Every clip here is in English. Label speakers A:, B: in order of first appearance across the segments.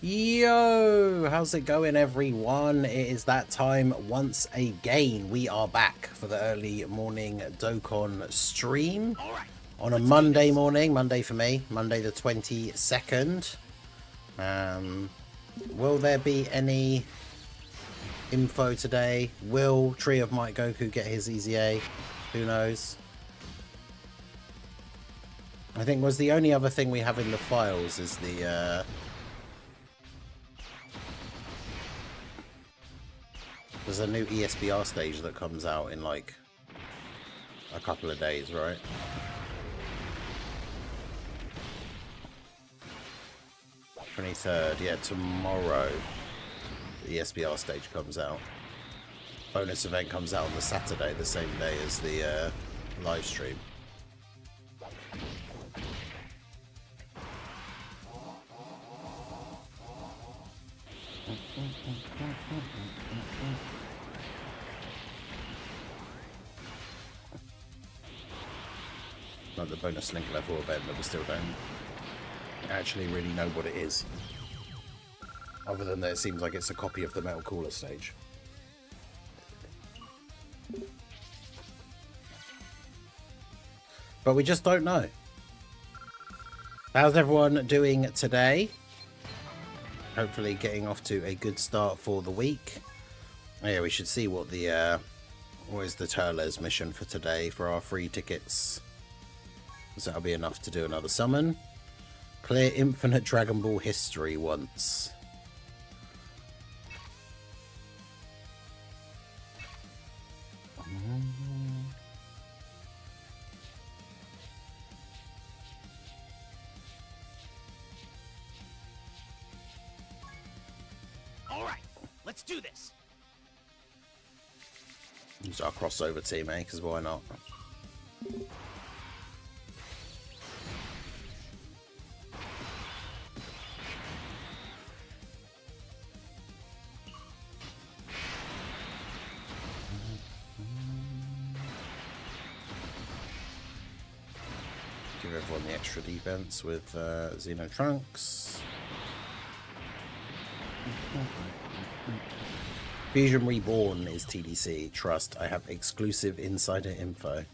A: Yo, how's it going, everyone? It is that time once again. We are back for the early morning Dokkan stream on a Monday morning. Monday for me, Monday the 22nd. Will there be any info today? Will Tree of Might Goku get his EZA? Who knows? I think was the only other thing we have in the files is the there's a new ESBR stage that comes out in like a couple of days, right? '23rd, yeah, tomorrow the ESBR stage comes out. Bonus event comes out on the Saturday, the same day as the live stream. Like the bonus link level event that we still don't actually really know what it is, other than that it seems like it's a copy of the Metal Cooler stage. But we just don't know. How's everyone doing today? Hopefully getting off to a good start for the week. Oh yeah, we should see what the what is the Turles mission for today for our free tickets. So that'll be enough to do another summon. Clear infinite Dragon Ball history once.
B: All right, let's do this.
A: Use our crossover team, eh? Because why not? Give everyone the extra defense with Xeno Trunks. Fusion Reborn is TDC. Trust, I have exclusive insider info.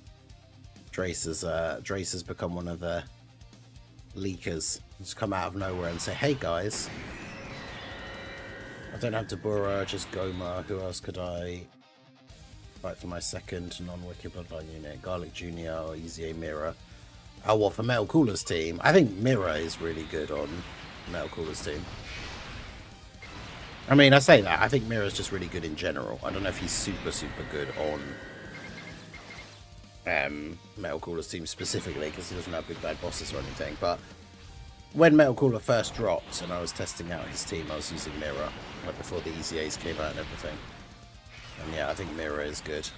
A: Drace has become one of the leakers. Just come out of nowhere and say, hey guys, I don't have Dabura, just Goma. Who else could I fight for my second non-Wicked Bloodline unit? Garlic Jr. or EZA Mirror. Oh, what, for Metal Cooler's team? I think Mirror is really good on Metal Cooler's team. I mean, I say that. I think Mirror's just really good in general. I don't know if he's super good on Metal Cooler's team specifically, because he doesn't have big bad bosses or anything. But when Metal Cooler first dropped and I was testing out his team, I was using Mirror, like before the EZAs came out and everything. And yeah, I think Mirror is good.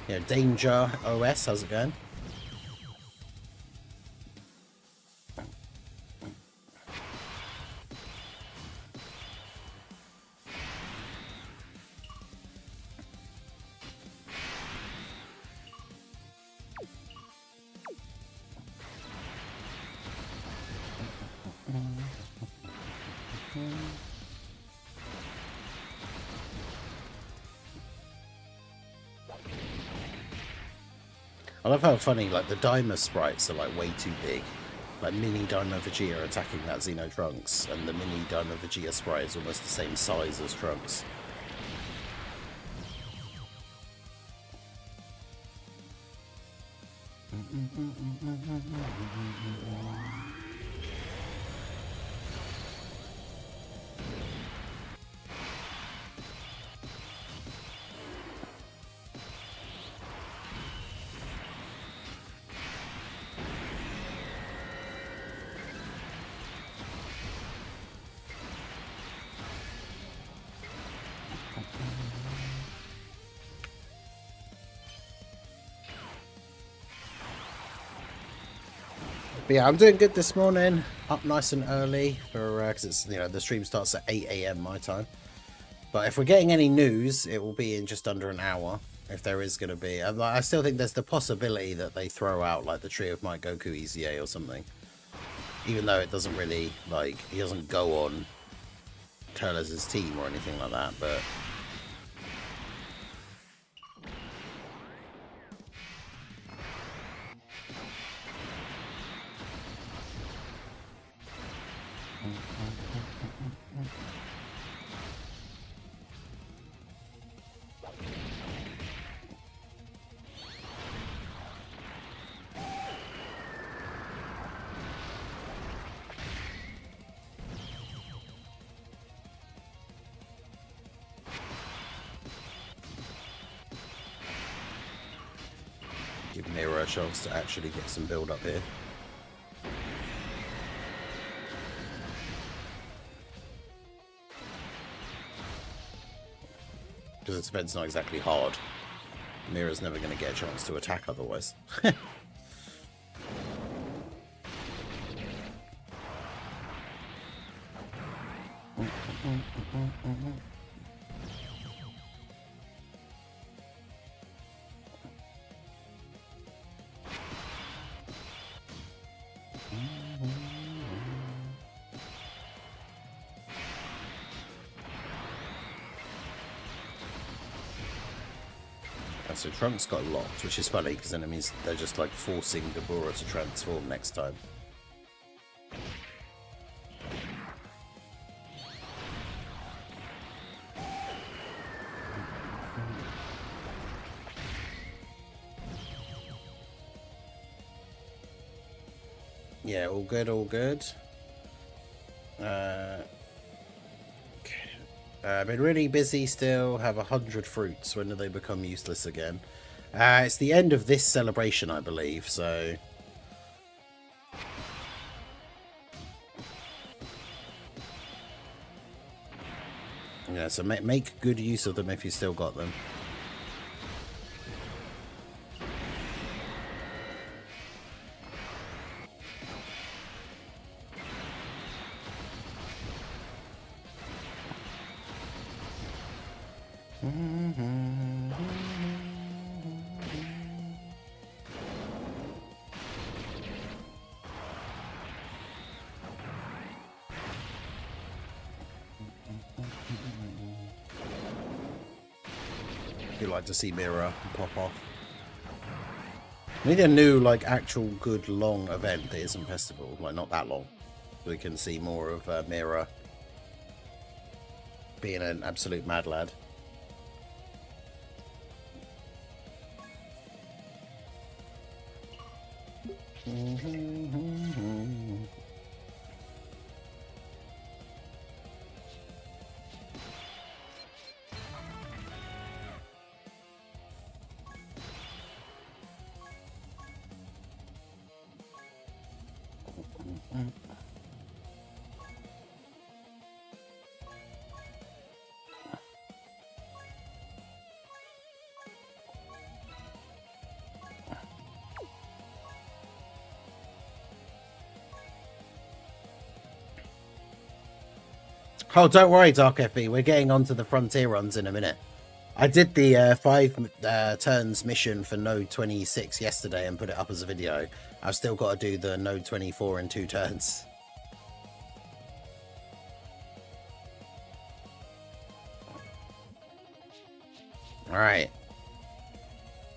A: You know, Danger OS, how's it going? I love how funny, like, the Daima sprites are, like, way too big. Like, mini Daima Vegeta attacking that Xeno Trunks, and the mini Daima Vegeta sprite is almost the same size as Trunks. But yeah, I'm doing good this morning. Up nice and early for because it's, you know, the stream starts at 8 AM my time. But if we're getting any news, it will be in just under an hour. If there is going to be, I still think there's the possibility that they throw out like the Tree of Might Goku EZA or something. Even though it doesn't really, like, he doesn't go on Turles' team or anything like that, but give Mira a chance to actually get some build up here. Because this event's not exactly hard. Mira's never going to get a chance to attack otherwise. So Trunks got locked, which is funny because then it means they're just like forcing Dabura to transform next time. Yeah, all good, all good. I've been really busy still, have 100 fruits. When do they become useless again? It's the end of this celebration, I believe, so... Yeah, so make good use of them if you still got them. You like to see Mira pop off. We need a new, like, actual good long event that isn't festival, like not that long, so we can see more of Mira being an absolute mad lad. Oh, don't worry, Dark FB. We're getting onto the frontier runs in a minute. I did the 5 turns mission for Node 26 yesterday and put it up as a video. I've still got to do the Node 24 in 2 turns. Alright.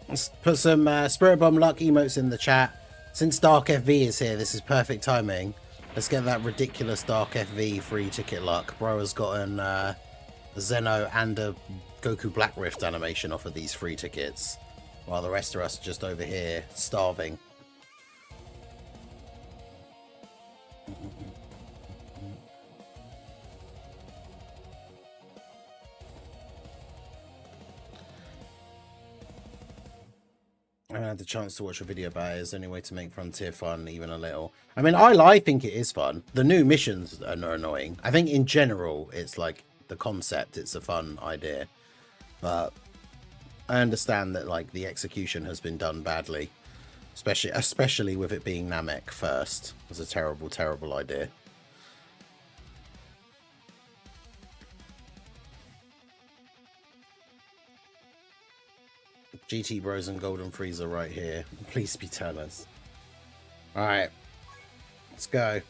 A: Let's put some Spirit Bomb Luck emotes in the chat. Since Dark FV is here, this is perfect timing. Let's get that ridiculous Dark FV free ticket luck. Bro has gotten a Zeno and a Goku Black Rift animation off of these free tickets, while the rest of us are just over here starving. I haven't had the chance to watch a video about it. It's the only way to make Frontier fun, even a little. I mean, I think it is fun. The new missions are annoying. I think in general, it's like the concept, it's a fun idea. But I understand that like the execution has been done badly. Especially with it being Namek first. It was a terrible, terrible idea. GT Bros and Golden Freezer right here. Please be Turles. Alright. Let's go.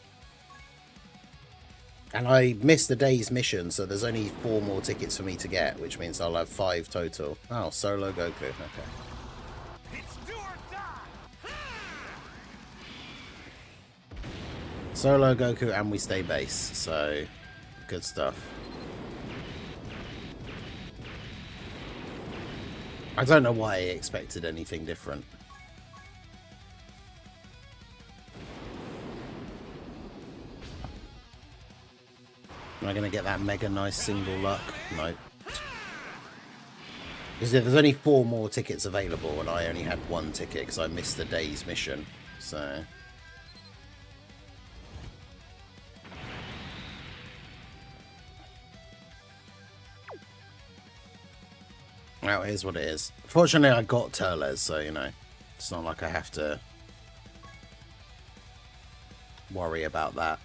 A: And I missed the day's mission, so there's only 4 more tickets for me to get, which means I'll have 5 total. Oh, solo Goku. Okay.
B: It's do or die.
A: Solo Goku and we stay base, so good stuff. I don't know why I expected anything different. Am I going to get that mega nice single luck? No. Because there's only 4 more tickets available and I only had 1 ticket because I missed the day's mission. So... well, here's what it is. Fortunately, I got Turles, so, you know, it's not like I have to worry about that.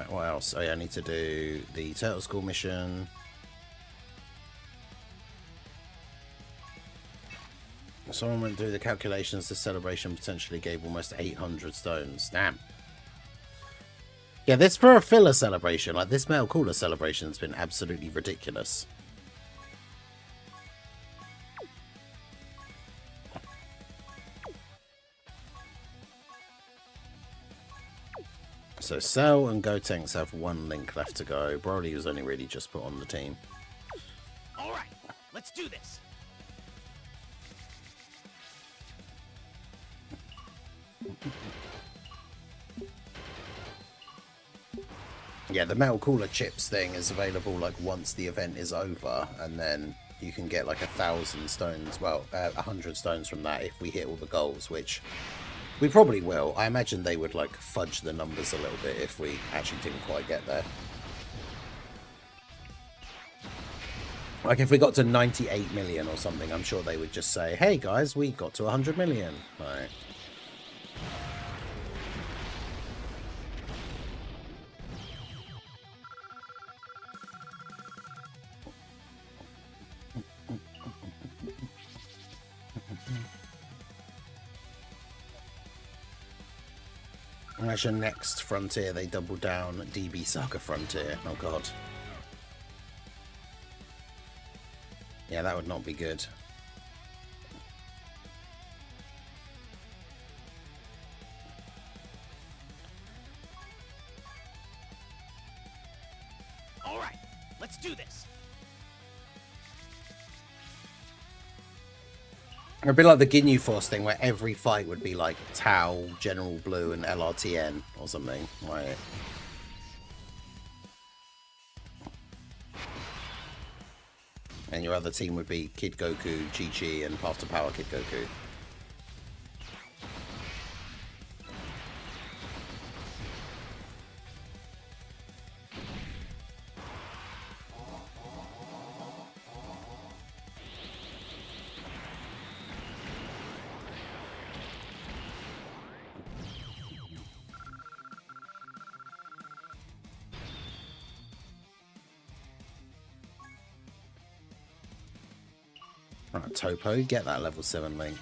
A: What else? Oh, yeah, I need to do the Turtle School mission. Someone went through the calculations. The celebration potentially gave almost 800 stones. Damn. Yeah, this for a filler celebration. Like, this Metal Cooler celebration has been absolutely ridiculous. So Cell and Gotenks have 1 link left to go. Broly was only really just put on the team.
B: All right, let's do this.
A: Yeah, the Metal Cooler chips thing is available like once the event is over, and then you can get like 1,000 stones. Well, 100 stones from that if we hit all the goals, which we probably will. I imagine they would like fudge the numbers a little bit if we actually didn't quite get there. Like if we got to 98 million or something, I'm sure they would just say, hey guys, we got to 100 million. Right. Imagine next Frontier they double down DB Saga Frontier. Oh god. Yeah, that would not be good.
B: All right, let's do this.
A: It'd be like the Ginyu Force thing where every fight would be like Tau, General Blue, and LRTN or something. Right. And your other team would be Kid Goku, Chi-Chi, and Path to Power Kid Goku. Right, Topo, get that level 7 link.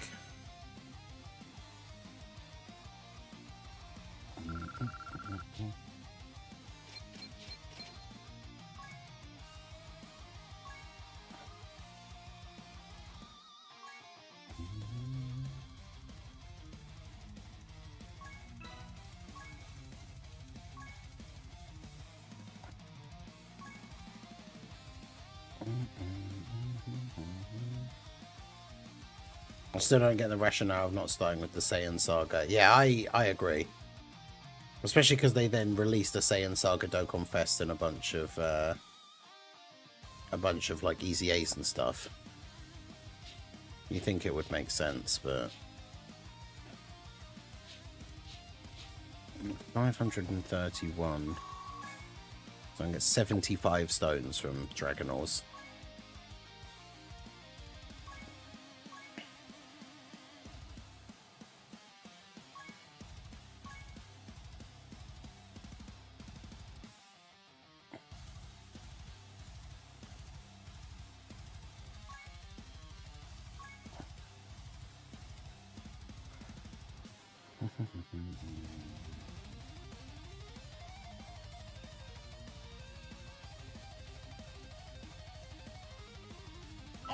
A: I still don't get the rationale of not starting with the Saiyan Saga. Yeah, I agree. Especially because they then released a Saiyan Saga Dokkan Fest and a bunch of like EZAs and stuff. You think it would make sense, but 531. So I can get 75 stones from Dragonors.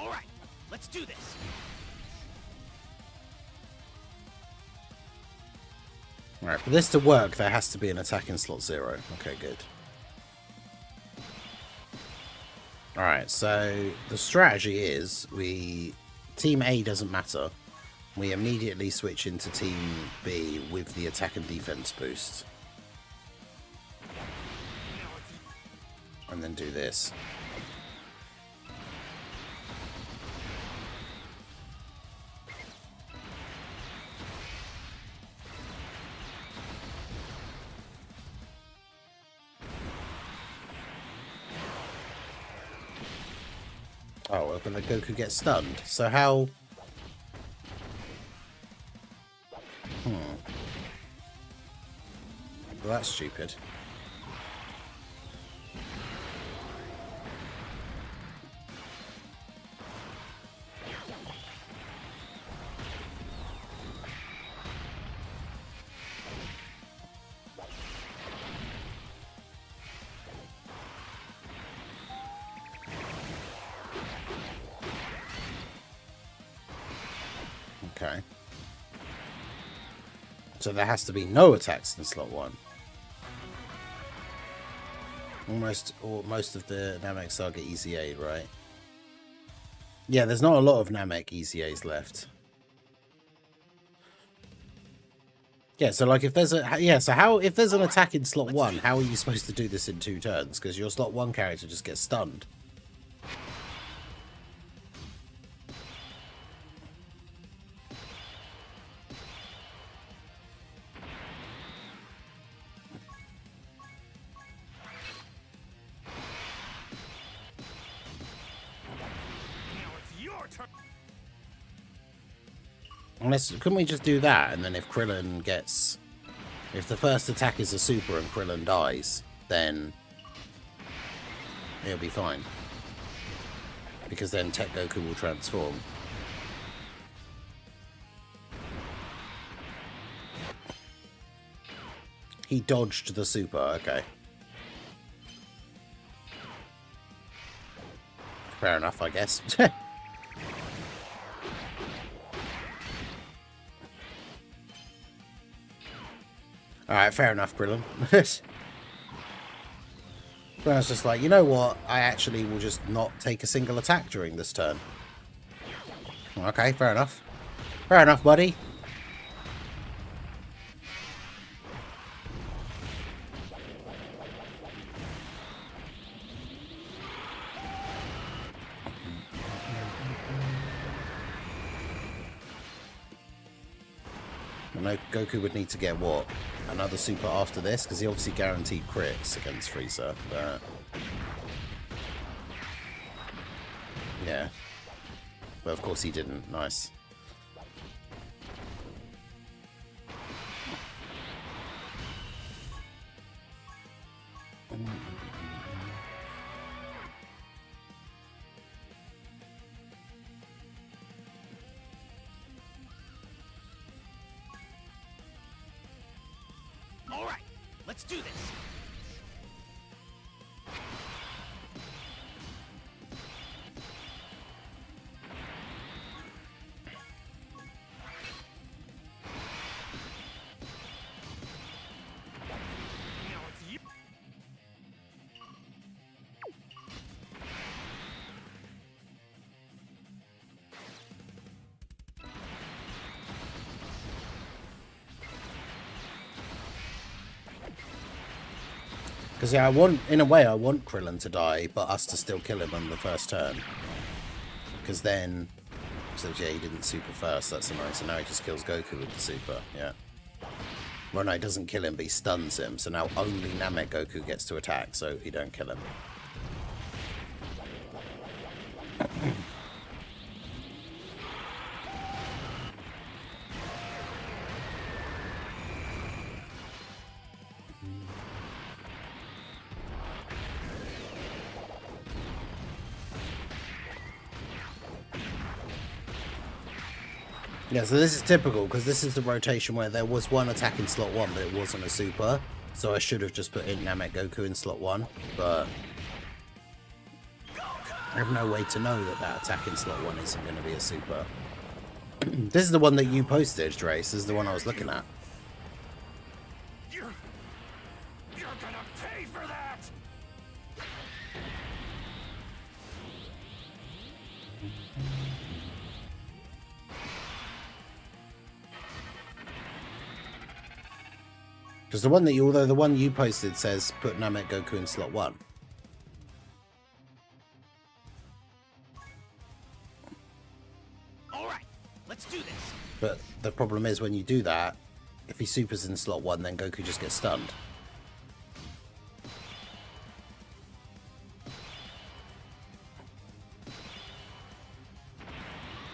B: All right, let's do this.
A: Alright, for this to work, there has to be an attack in slot 0. Okay, good. Alright, so the strategy is Team A doesn't matter. We immediately switch into Team B with the attack and defense boost. And then do this. Oh, well, but the Goku gets stunned. So how... Well, that's stupid. Okay. So there has to be no attacks in slot 1. Most of the Namek Saga EZA, right? Yeah, there's not a lot of Namek EZAs left. Yeah, so like if there's if there's an attack in slot 1, how are you supposed to do this in 2 turns? Because your slot 1 character just gets stunned. Unless, couldn't we just do that, and then if Krillin gets... If the first attack is a super and Krillin dies, then it'll be fine. Because then Tech Goku will transform. He dodged the super, okay. Fair enough, I guess. Alright, fair enough, Krillin. But I was just like, you know what? I actually will just not take a single attack during this turn. Okay, fair enough. Fair enough, buddy. I know Goku would need to get what? Another super after this? Because he obviously guaranteed crits against Frieza. But... yeah. But of course he didn't. Nice.
B: All right, let's do this.
A: Because yeah, in a way I want Krillin to die, but us to still kill him on the first turn. Because then, so yeah, he didn't super first, that's annoying. So now he just kills Goku with the super, yeah. Well, no, he doesn't kill him, but he stuns him. So now only Namek Goku gets to attack, so he don't kill him. Yeah, so this is typical, because this is the rotation where there was one attack in slot 1, but it wasn't a super. So I should have just put in Namek Goku in slot 1, but... I have no way to know that that attack in slot 1 isn't going to be a super. This is the one that you posted, Drace. This is the one I was looking at.
B: You're gonna pay for that!
A: Because the one that you, although the one you posted says put Namek Goku in slot 1.
B: Alright, let's do this.
A: But the problem is when you do that, if he supers in slot 1, then Goku just gets stunned.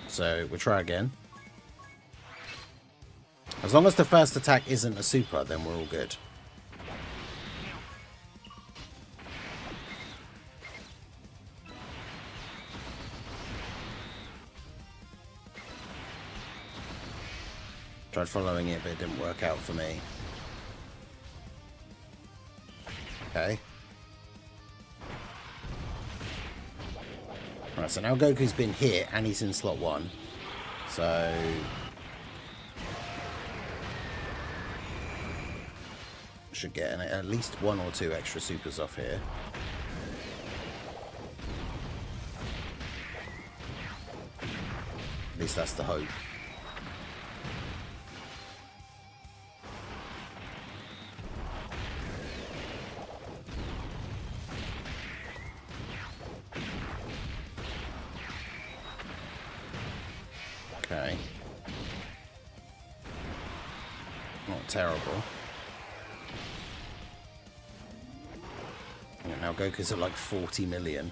A: So we'll try again. As long as the first attack isn't a super, then we're all good. Tried following it, but it didn't work out for me. Okay. Right, so now Goku's been hit and he's in slot 1. So should get at least 1 or 2 extra supers off here. At least that's the hope. Okay. Not terrible. Yeah, now Goku's at like 40 million.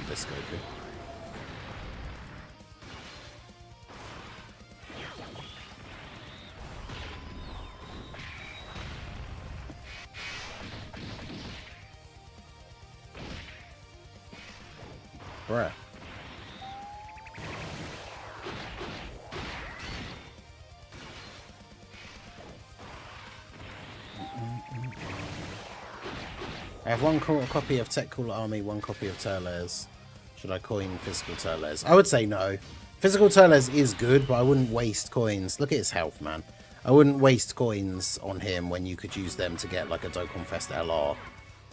A: This Goku. Bruh. I have one copy of Tech Cooler Army, 1 copy of Turles. Should I coin physical Turles? I would say no. Physical Turles is good, but I wouldn't waste coins. Look at his health, man. I wouldn't waste coins on him when you could use them to get like a Dokkan Fest LR.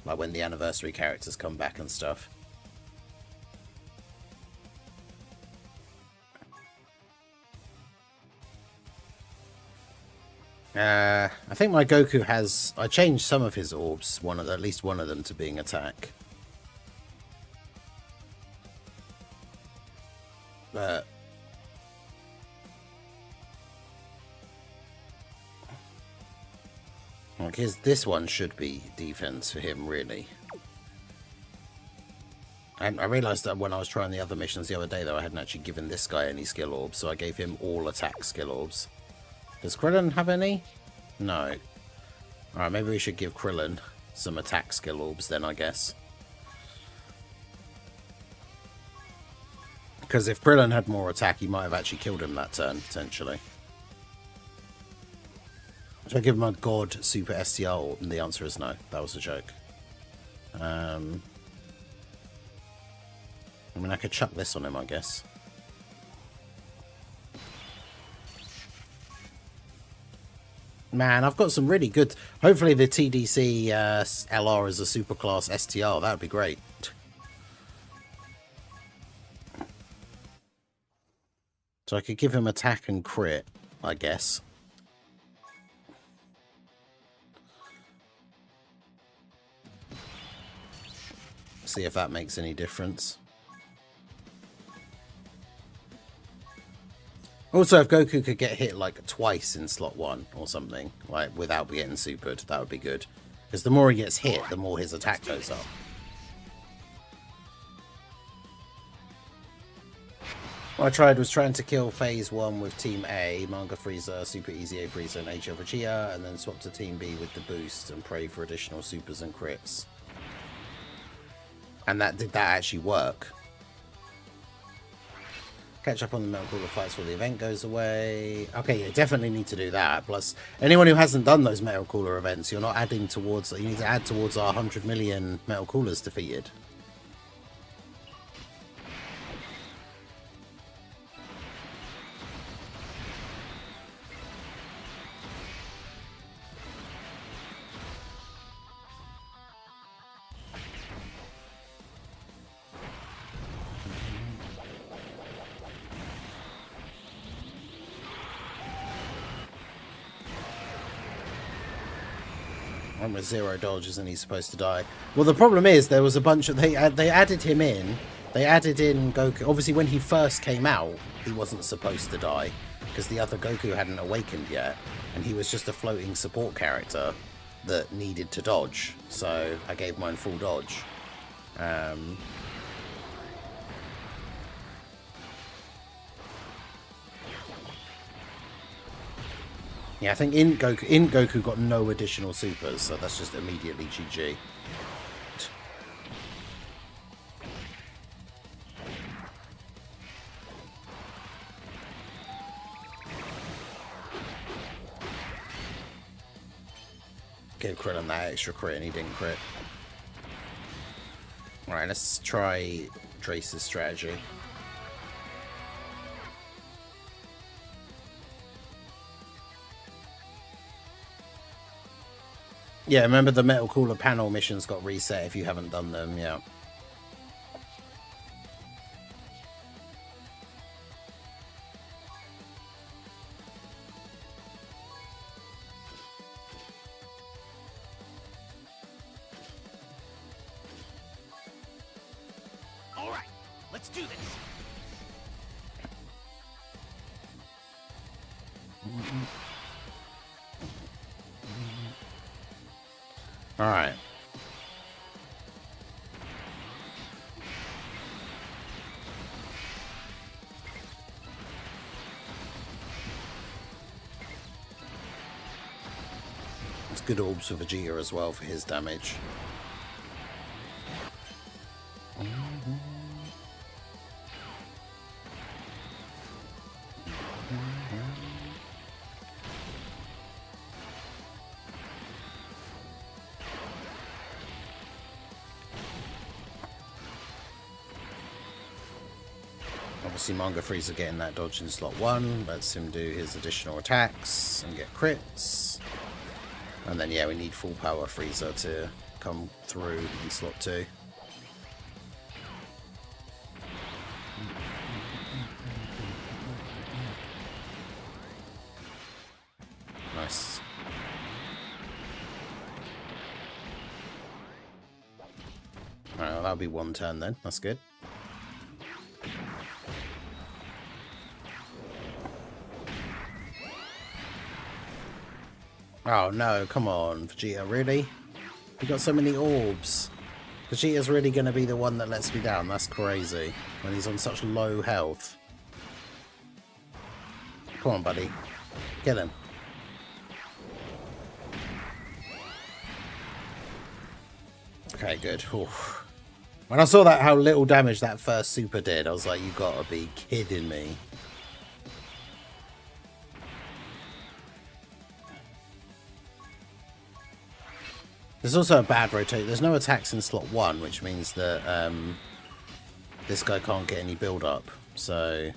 A: Like when the anniversary characters come back and stuff. I think my Goku has... I changed some of his orbs, at least one of them to being attack. But... like this one should be defense for him, really. And I realised that when I was trying the other missions the other day, though, I hadn't actually given this guy any skill orbs, so I gave him all attack skill orbs. Does Krillin have any? No. Alright, maybe we should give Krillin some attack skill orbs then, I guess. Because if Krillin had more attack, he might have actually killed him that turn, potentially. Should I give him a God Super STR orb? And the answer is no. That was a joke. I mean, I could chuck this on him, I guess. Man, I've got some really good... hopefully the TDC LR is a superclass STR. That would be great. So I could give him attack and crit, I guess. See if that makes any difference. Also, if Goku could get hit like twice in slot 1 or something, like without getting supered, that would be good. Because the more he gets hit, the more his attack goes up. What I was trying to kill Phase 1 with Team A, Manga Frieza, Super EZA Frieza, and H over Chia, and then swap to Team B with the boost and pray for additional supers and crits. And did that actually work? Catch up on the Metal Cooler fights while the event goes away. Okay, you definitely need to do that. Plus, anyone who hasn't done those Metal Cooler events, you're not adding towards... you need to add towards our 100 million Metal Coolers defeated. Went with 0 dodges and he's supposed to die. Well, the problem is there was a bunch of... They added him in. They added in Goku. Obviously, when he first came out, he wasn't supposed to die because the other Goku hadn't awakened yet. And he was just a floating support character that needed to dodge. So I gave mine full dodge. Yeah, I think in Goku got no additional supers, so that's just immediately GG. Gave Krillin that extra crit and he didn't crit. Alright, let's try Trace's strategy. Yeah, remember the Metal Cooler panel missions got reset if you haven't done them, yeah.
B: All right, let's do this.
A: Alright. It's good orbs for Vegeta as well for his damage. Obviously Manga Frieza getting that dodge in slot 1 lets him do his additional attacks and get crits. And then yeah, we need full power Frieza to come through in slot 2. Nice. Alright, well, that'll be one turn then. That's good. Oh no, come on, Vegeta, really? You got so many orbs. Vegeta's really going to be the one that lets me down. That's crazy. When he's on such low health. Come on, buddy. Get him. Okay, good. Oof. When I saw that, how little damage that first super did, I was like, you gotta be kidding me. There's also a bad rotate. There's no attacks in slot 1, which means that this guy can't get any build up. So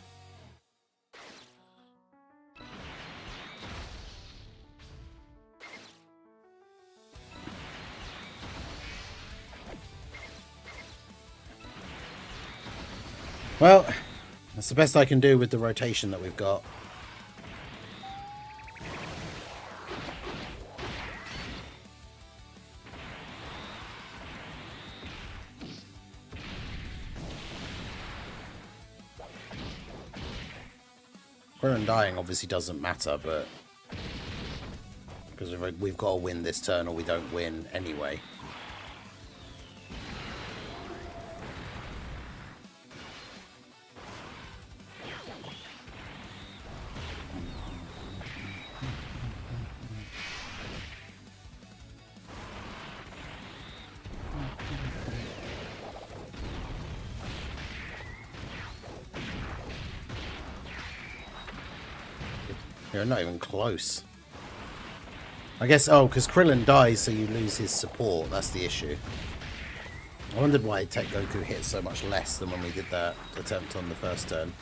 A: well, that's the best I can do with the rotation that we've got. Krillin dying obviously doesn't matter, but because we've got to win this turn or we don't win anyway. You're not even close. I guess, oh, because Krillin dies, so you lose his support. That's the issue. I wondered why Tech Goku hit so much less than when we did that attempt on the first turn.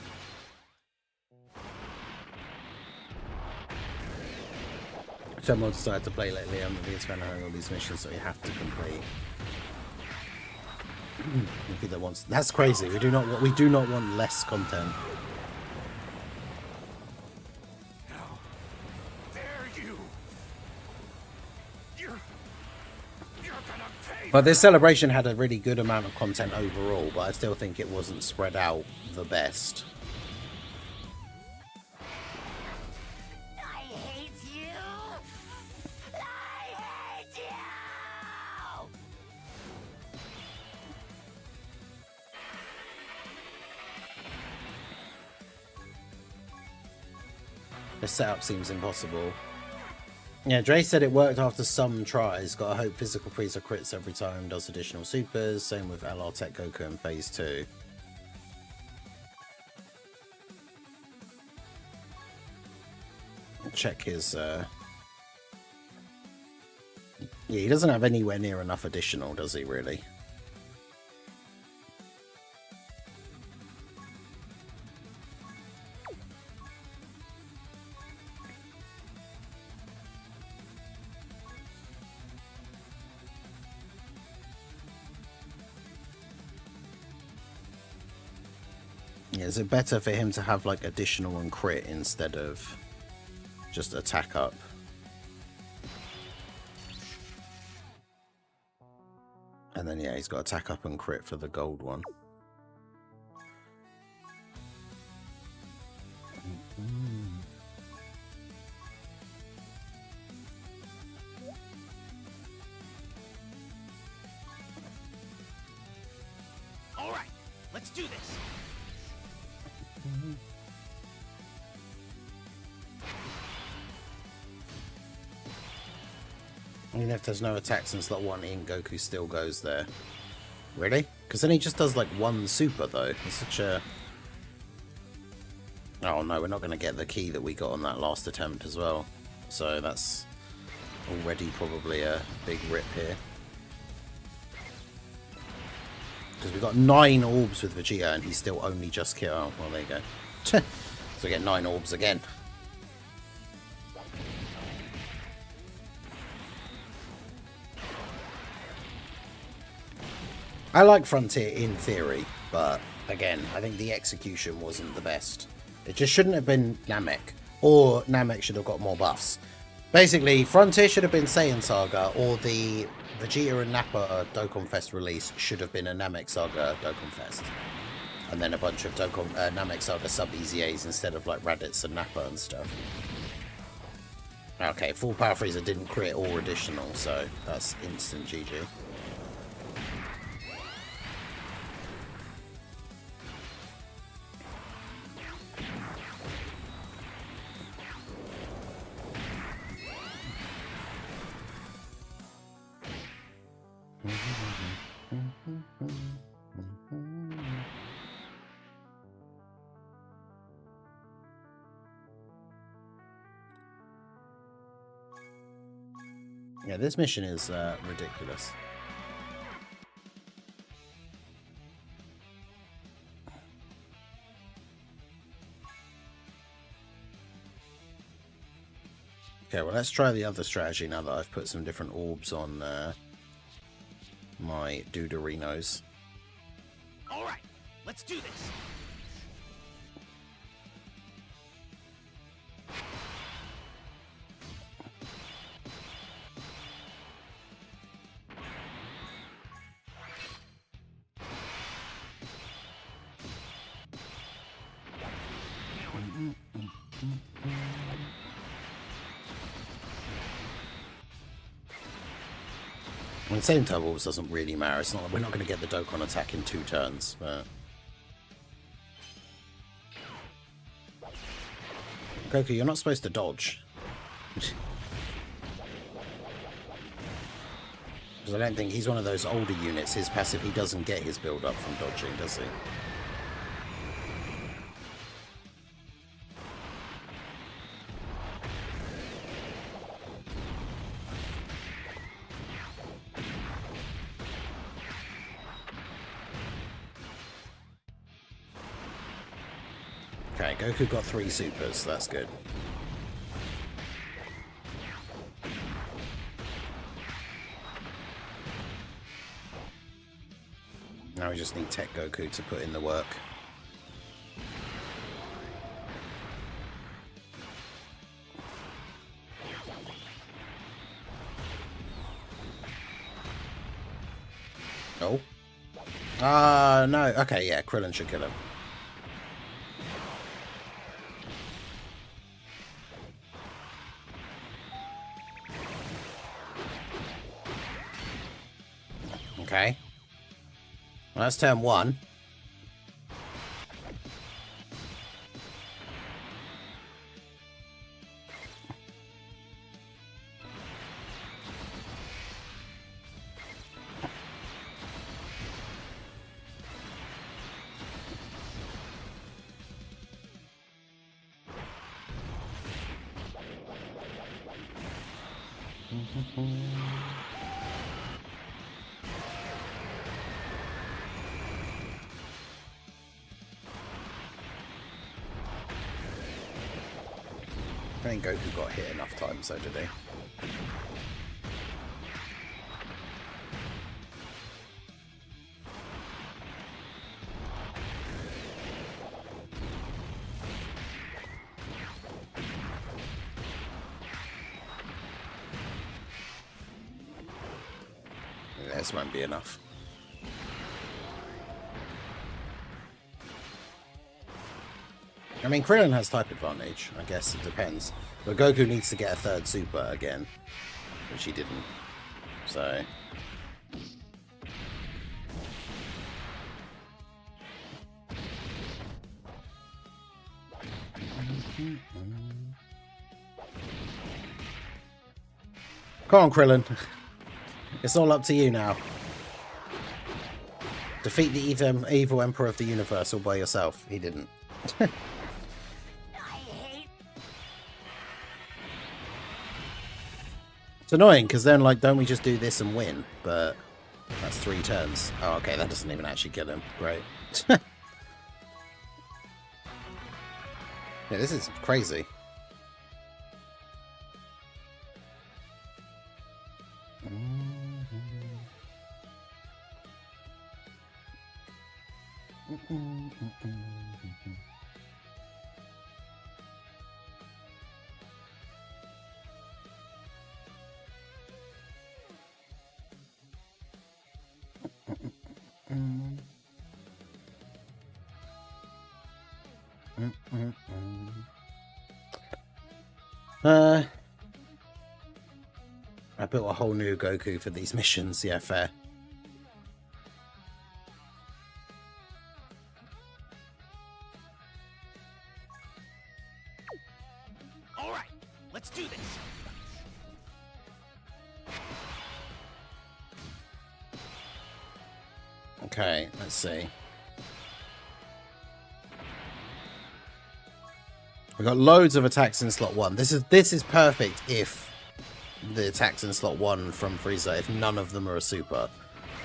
A: Someone decided to play lately. I'm going to spend all these missions, so you have to complete. That's crazy. We do not want less content. But this celebration had a really good amount of content overall, but I still think it wasn't spread out the best.
B: I hate you! I hate you!
A: The setup seems impossible. Yeah, Dre said it worked after some tries. Gotta hope physical freeze or crits every time, does additional supers. Same with LR Tech Goku in phase 2. Check his yeah, he doesn't have anywhere near enough additional, does he really? Yeah, is it better for him to have like additional and crit instead of just attack up? And then yeah, he's got attack up and crit for the gold one.
B: All right, let's do this.
A: Even if there's no attacks in slot 1 in, Goku still goes there. Really? Because then he just does like one super though. It's such a... Oh no, we're not going to get the key that we got on that last attempt as well. So that's already probably a big rip here. Because we got 9 orbs with Vegeta and he's still only just killed. Oh, well, there you go. So we get 9 orbs again. I like Frontier in theory, but again, I think the execution wasn't the best. It just shouldn't have been Namek, or Namek should have got more buffs. Basically, Frontier should have been Saiyan Saga, or the Vegeta and Nappa Dokkan Fest release should have been a Namek Saga Dokkan Fest. And then a bunch of Namek Saga sub-EZAs instead of like Raditz and Nappa and stuff. Okay, Full Power Freezer didn't crit or additional, so that's instant GG. Yeah, this mission is ridiculous. Okay, well, let's try the other strategy now that I've put some different orbs on my Dudorinos.
B: All right, let's do this.
A: I mean, same type orbs doesn't really matter. It's not like we're not going to get the Dokkan attack in 2 turns, but... Goku, you're not supposed to dodge. Because I don't think he's one of those older units. His passive, he doesn't get his build up from dodging, does he? Okay, Goku got 3 supers. That's good. Now we just need Tech Goku to put in the work. Oh. No. Okay, yeah, Krillin should kill him. Okay. Well, that's turn 1. I think Goku got hit enough times, so did he? Yeah, this won't be enough. I mean, Krillin has type advantage. I guess it depends. But Goku needs to get a 3rd super again, which he didn't. So... Come on, Krillin. It's all up to you now. Defeat the evil Emperor of the Universe all by yourself. He didn't. It's annoying, because then, like, don't we just do this and win? But that's 3 turns. Oh, okay, that doesn't even actually kill him. Great. Yeah, this is crazy. I built a whole new Goku for these missions. Yeah, fair.
B: All right, let's do this.
A: Okay, let's see. We've got loads of attacks in slot 1. This is perfect if the attacks in slot 1 from Frieza, if none of them are a super.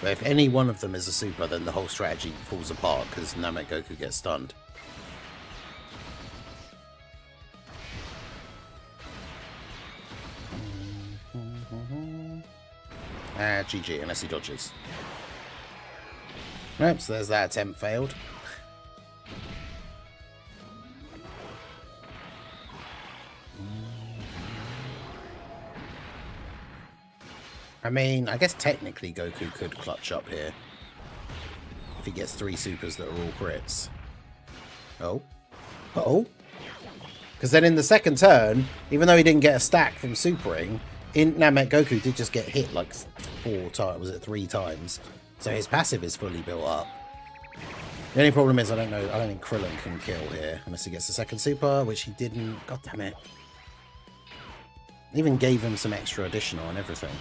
A: But if any one of them is a super, then the whole strategy falls apart because Namek Goku gets stunned. GG, unless he dodges. Nope, so there's that attempt failed. I mean, I guess technically Goku could clutch up here. If he gets 3 supers that are all crits. Oh. Uh-oh. Because then in the second turn, even though he didn't get a stack from supering, Namek Goku did just get hit like 4 times. Was it 3 times? So his passive is fully built up. The only problem is I don't think Krillin can kill here unless he gets the second super, which he didn't. God damn it. Even gave him some extra additional and everything.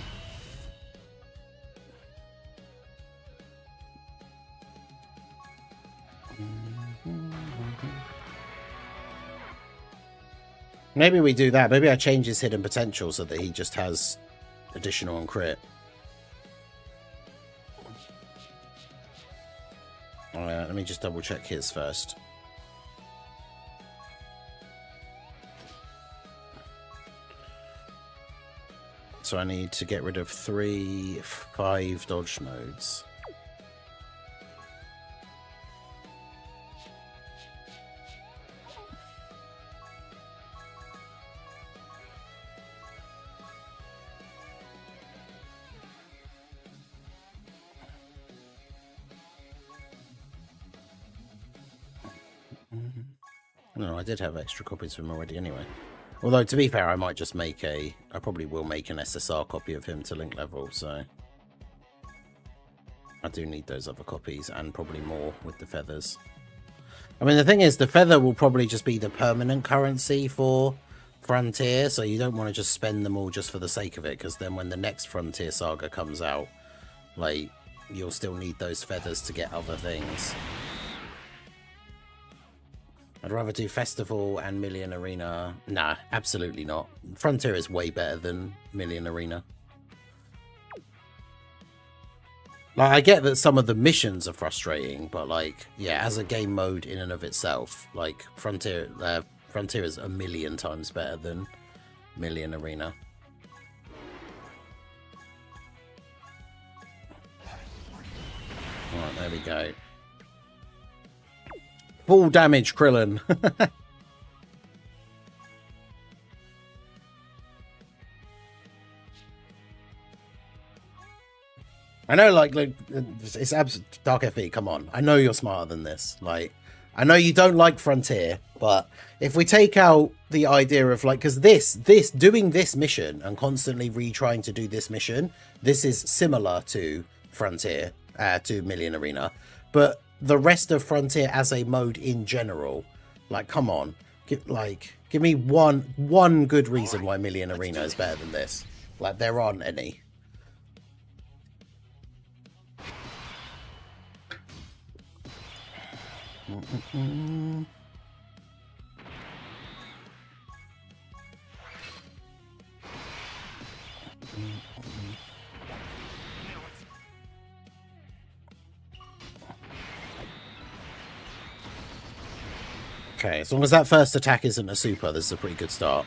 A: Maybe we do that. Maybe I change his hidden potential so that he just has additional on crit. Let me just double check his first. So I need to get rid of 5 dodge nodes. No, I did have extra copies of him already anyway. Although, to be fair, I might just make I probably will make an SSR copy of him to link level, so... I do need those other copies, and probably more with the feathers. I mean, the thing is, the feather will probably just be the permanent currency for Frontier, so you don't want to just spend them all just for the sake of it, because then when the next Frontier Saga comes out, like, you'll still need those feathers to get other things. I'd rather do Festival and Million Arena. Nah, absolutely not. Frontier is way better than Million Arena. Like, I get that some of the missions are frustrating, but, like, yeah, as a game mode in and of itself, like, Frontier is a million times better than Million Arena. Alright, there we go. Full damage, Krillin. I know, like it's absolute Dark FB. Come on, I know you're smarter than this. Like, I know you don't like Frontier, but if we take out the idea of like, because doing this mission and constantly retrying to do this mission, this is similar to Frontier, to Million Arena, but the rest of Frontier as a mode in general, like, come on, give me one good reason why Million Arena is better than this. Like, there aren't any. Okay, as long as that first attack isn't a super, this is a pretty good start.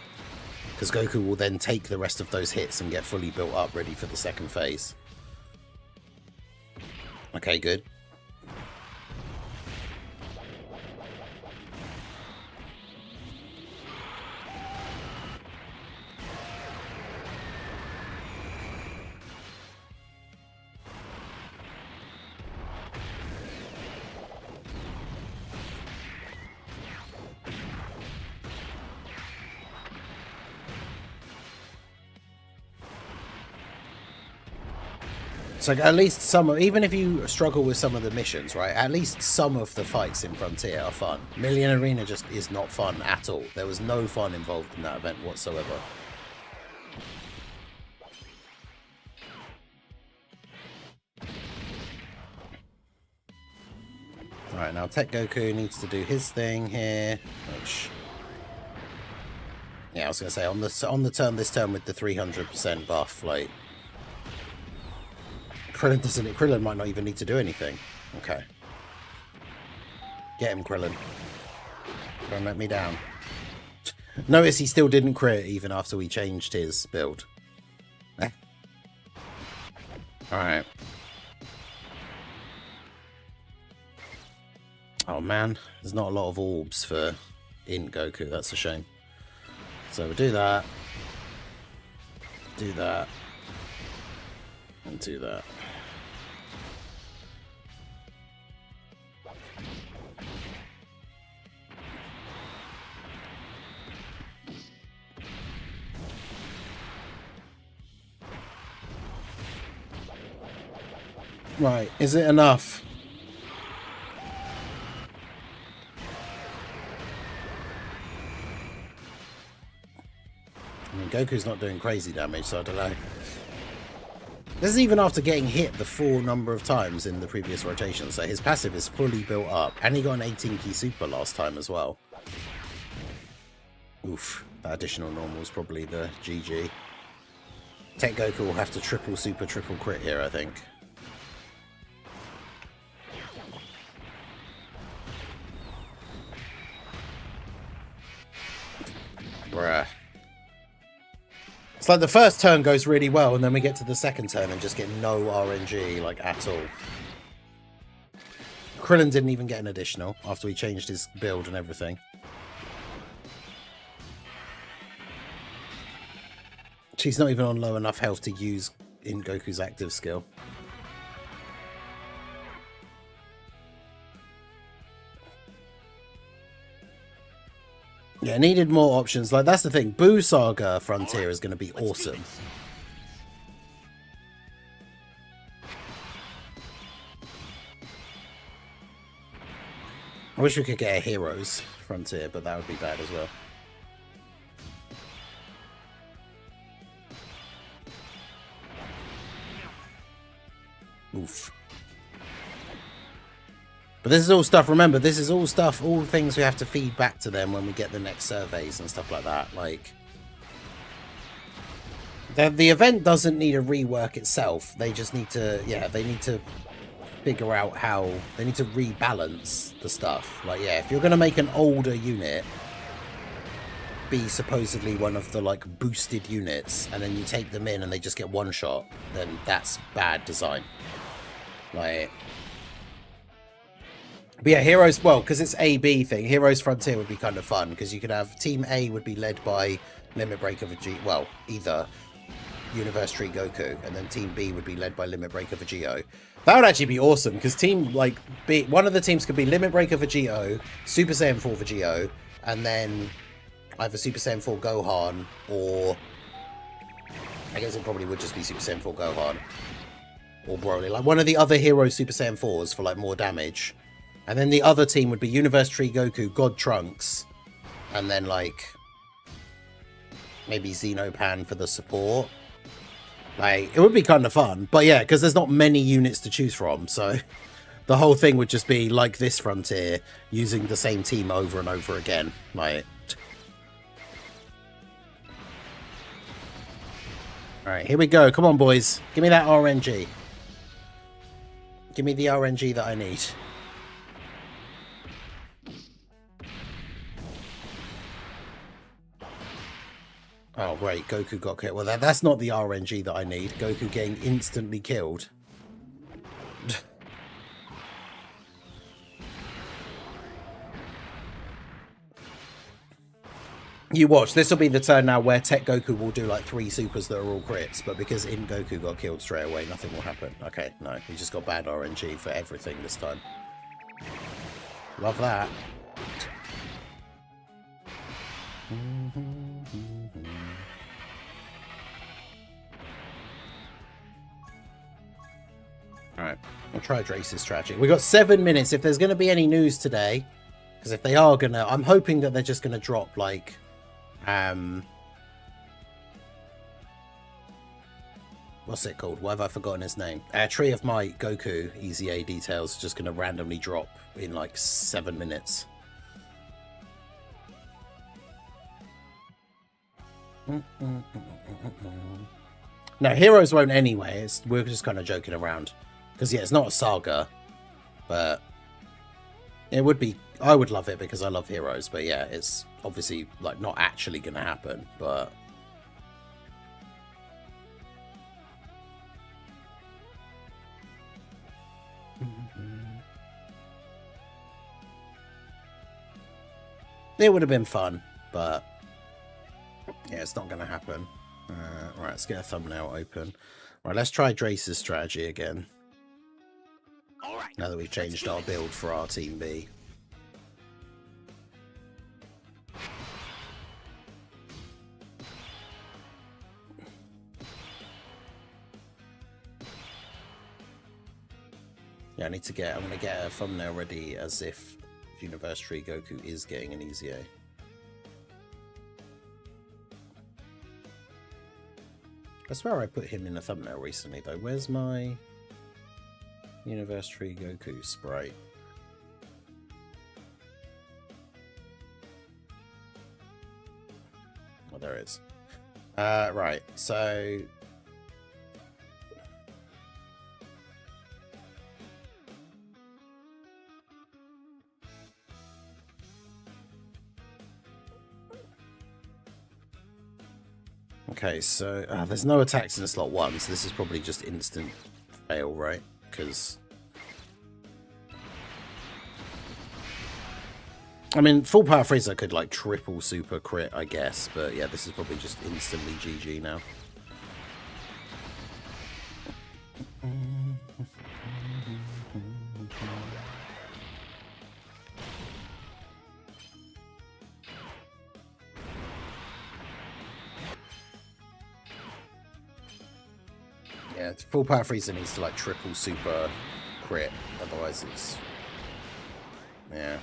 A: Because Goku will then take the rest of those hits and get fully built up, ready for the second phase. Okay, good. So at least some of, even if you struggle with some of the missions, right, at least some of the fights in Frontier are fun. Million Arena just is not fun at all. There was no fun involved in that event whatsoever. Alright, now Tech Goku needs to do his thing here, which... Yeah, I was going to say, on this turn with the 300% buff, like... Krillin might not even need to do anything. Okay. Get him, Krillin. Don't let me down. Notice he still didn't crit even after we changed his build. Alright. Oh man, there's not a lot of orbs for Int Goku, that's a shame. So we'll do that. Do that. And do that. Right, is it enough? I mean, Goku's not doing crazy damage, so I don't know. This is even after getting hit the full number of times in the previous rotation, so his passive is fully built up, and he got an 18 key super last time as well. Oof, that additional normal is probably the GG. Tech Goku will have to triple super, triple crit here, I think. Bruh. It's like the first turn goes really well, and then we get to the second turn and just get no RNG, like, at all. Krillin didn't even get an additional after we changed his build and everything. She's not even on low enough health to use in Goku's active skill. Yeah, needed more options. Like, that's the thing. Boo Saga Frontier is going to be awesome. I wish we could get a Heroes Frontier, but that would be bad as well. Oof. But this is all stuff, remember, this is all stuff, all things we have to feed back to them when we get the next surveys and stuff like that. Like, the event doesn't need a rework itself. They just need to, yeah, they need to figure out how, they need to rebalance the stuff. Like, yeah, if you're going to make an older unit be supposedly one of the, like, boosted units, and then you take them in and they just get one shot, then that's bad design. Like... But yeah, Heroes, well, because it's A-B thing, Heroes Frontier would be kind of fun, because you could have Team A would be led by Limit Breaker Vegeta, well, either Universe Tree Goku, and then Team B would be led by Limit Breaker Vegito. That would actually be awesome, because Team, like, B, one of the teams could be Limit Breaker Vegito, Super Saiyan 4 Vegito, and then either Super Saiyan 4 Gohan, or... I guess it probably would just be Super Saiyan 4 Gohan. Or Broly. Like, one of the other Heroes Super Saiyan 4s for, like, more damage. And then the other team would be Universe Tree Goku, God Trunks, and then, like, maybe Xenopan for the support. Like, it would be kind of fun. But yeah, because there's not many units to choose from, so the whole thing would just be like this Frontier, using the same team over and over again. Like... Alright, here we go. Come on, boys. Give me that RNG. Give me the RNG that I need. Oh, great. Goku got killed. Well, that's not the RNG that I need. Goku getting instantly killed. You watch. This will be the turn now where Tech Goku will do like 3 supers that are all crits. But because In Goku got killed straight away, nothing will happen. Okay, no. He just got bad RNG for everything this time. Love that. Alright, I'll try Drace's strategy. We've got 7 minutes. If there's going to be any news today, because if they are going to... I'm hoping that they're just going to drop, like... what's it called? Why have I forgotten his name? Tree of Might Goku EZA details just going to randomly drop in, like, 7 minutes. No, Heroes won't anyway. We're just kind of joking around. Because, yeah, it's not a saga, but it would be... I would love it because I love Heroes, but yeah, it's obviously, like, not actually going to happen, but... It would have been fun, but... yeah, it's not going to happen. Right, let's get a thumbnail open. Right, let's try Drace's strategy again. Now that we've changed our build for our Team B. Yeah, I'm going to get a thumbnail ready as if Universe Tree Goku is getting an EZA. I swear I put him in a thumbnail recently though. Where's my Universe Tree Goku sprite? Oh, there it is. Right, so... okay, so there's no attacks in slot 1, so this is probably just instant fail, right? Because... I mean, full power Frieza could, like, triple super crit, I guess. But, yeah, this is probably just instantly GG now. Yeah, full power freezer needs to like triple super crit, otherwise it's yeah.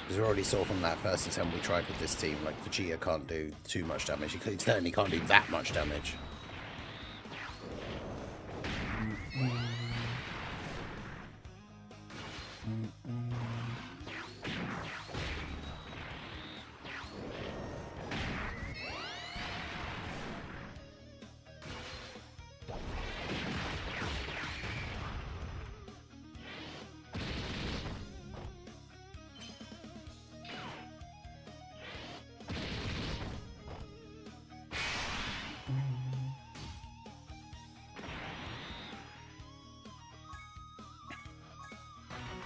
A: Because we already saw from that first attempt we tried with this team, like Vegeta can't do too much damage. He certainly can't do that much damage.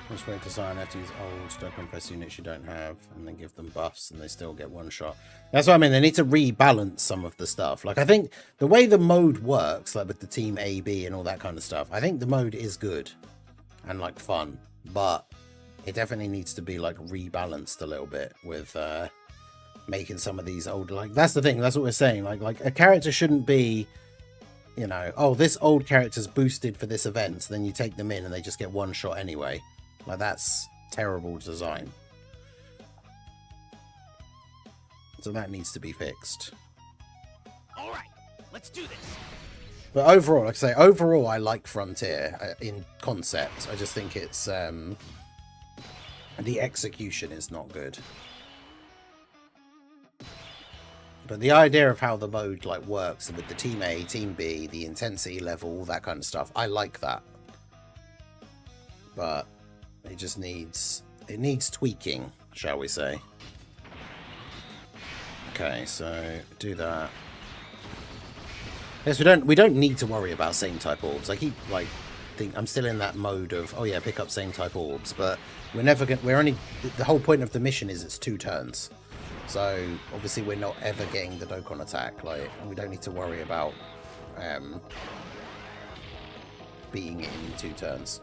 A: Just wait to sign have to use old Dokkan Press units you don't have and then give them buffs and they still get one shot. That's what I mean. They need to rebalance some of the stuff. Like I think the way the mode works, like with the team A, B and all that kind of stuff, I think the mode is good and like fun, but it definitely needs to be like rebalanced a little bit with making some of these old, like that's the thing, that's what we're saying. Like a character shouldn't be, you know, oh, this old character's boosted for this event, so then you take them in and they just get one shot anyway. Like, that's terrible design. So that needs to be fixed.
B: All right, let's do this.
A: But overall, like I say, overall, I like Frontier in concept. I just think it's the execution is not good. But the idea of how the mode like works with the Team A, Team B, the intensity level, all that kind of stuff, I like that. But it just needs tweaking, shall we say. Okay, so do that. Yes, we don't need to worry about same type orbs. I keep like I'm still in that mode of, oh yeah, pick up same type orbs, but the whole point of the mission is it's 2 turns. So obviously we're not ever getting the Dokkan attack, like, and we don't need to worry about beating it in 2 turns.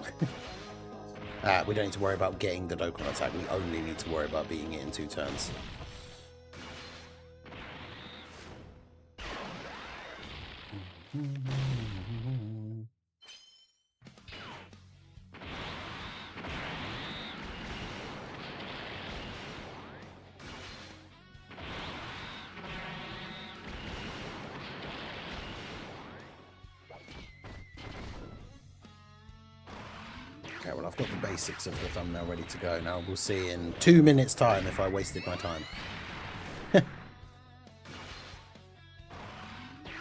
A: We don't need to worry about getting the Dokkan attack, we only need to worry about beating it in 2 turns. Okay, well, I've got the basics of the thumbnail ready to go. Now we'll see in 2 minutes' time if I wasted my time.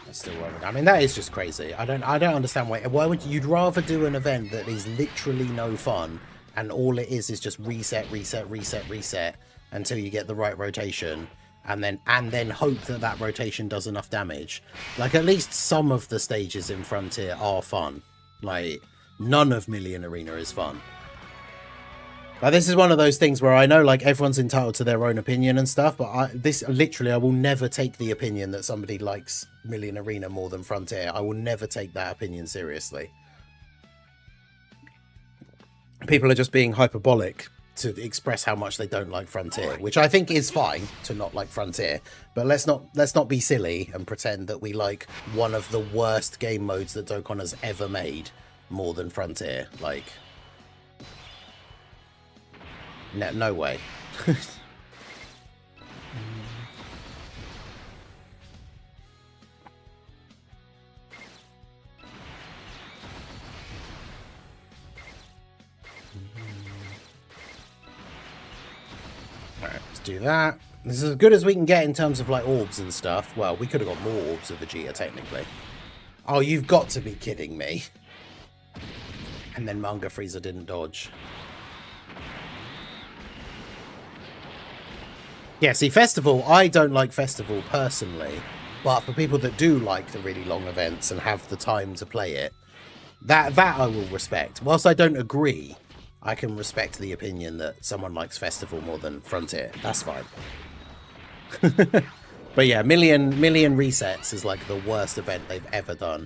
A: That's still working. I mean, that is just crazy. I don't understand why would you'd rather do an event that is literally no fun and all it is just reset until you get the right rotation and then hope that rotation does enough damage. Like, at least some of the stages in Frontier are fun. Like, none of Million Arena is fun. Like, this is one of those things where I know, like, everyone's entitled to their own opinion and stuff, but I will never take the opinion that somebody likes Million Arena more than Frontier. I will never take that opinion seriously. People are just being hyperbolic to express how much they don't like Frontier, which I think is fine to not like Frontier, but let's not be silly and pretend that we like one of the worst game modes that Dokkan has ever made more than Frontier. Like, no way. Alright, let's do that. This is as good as we can get in terms of like orbs and stuff. Well, we could have got more orbs with Vegeta technically. Oh, you've got to be kidding me. And then Manga Frieza didn't dodge. Yeah, see, Festival, I don't like Festival personally, but for people that do like the really long events and have the time to play it, that I will respect. Whilst I don't agree, I can respect the opinion that someone likes Festival more than Frontier. That's fine. But yeah, Million Resets is like the worst event they've ever done.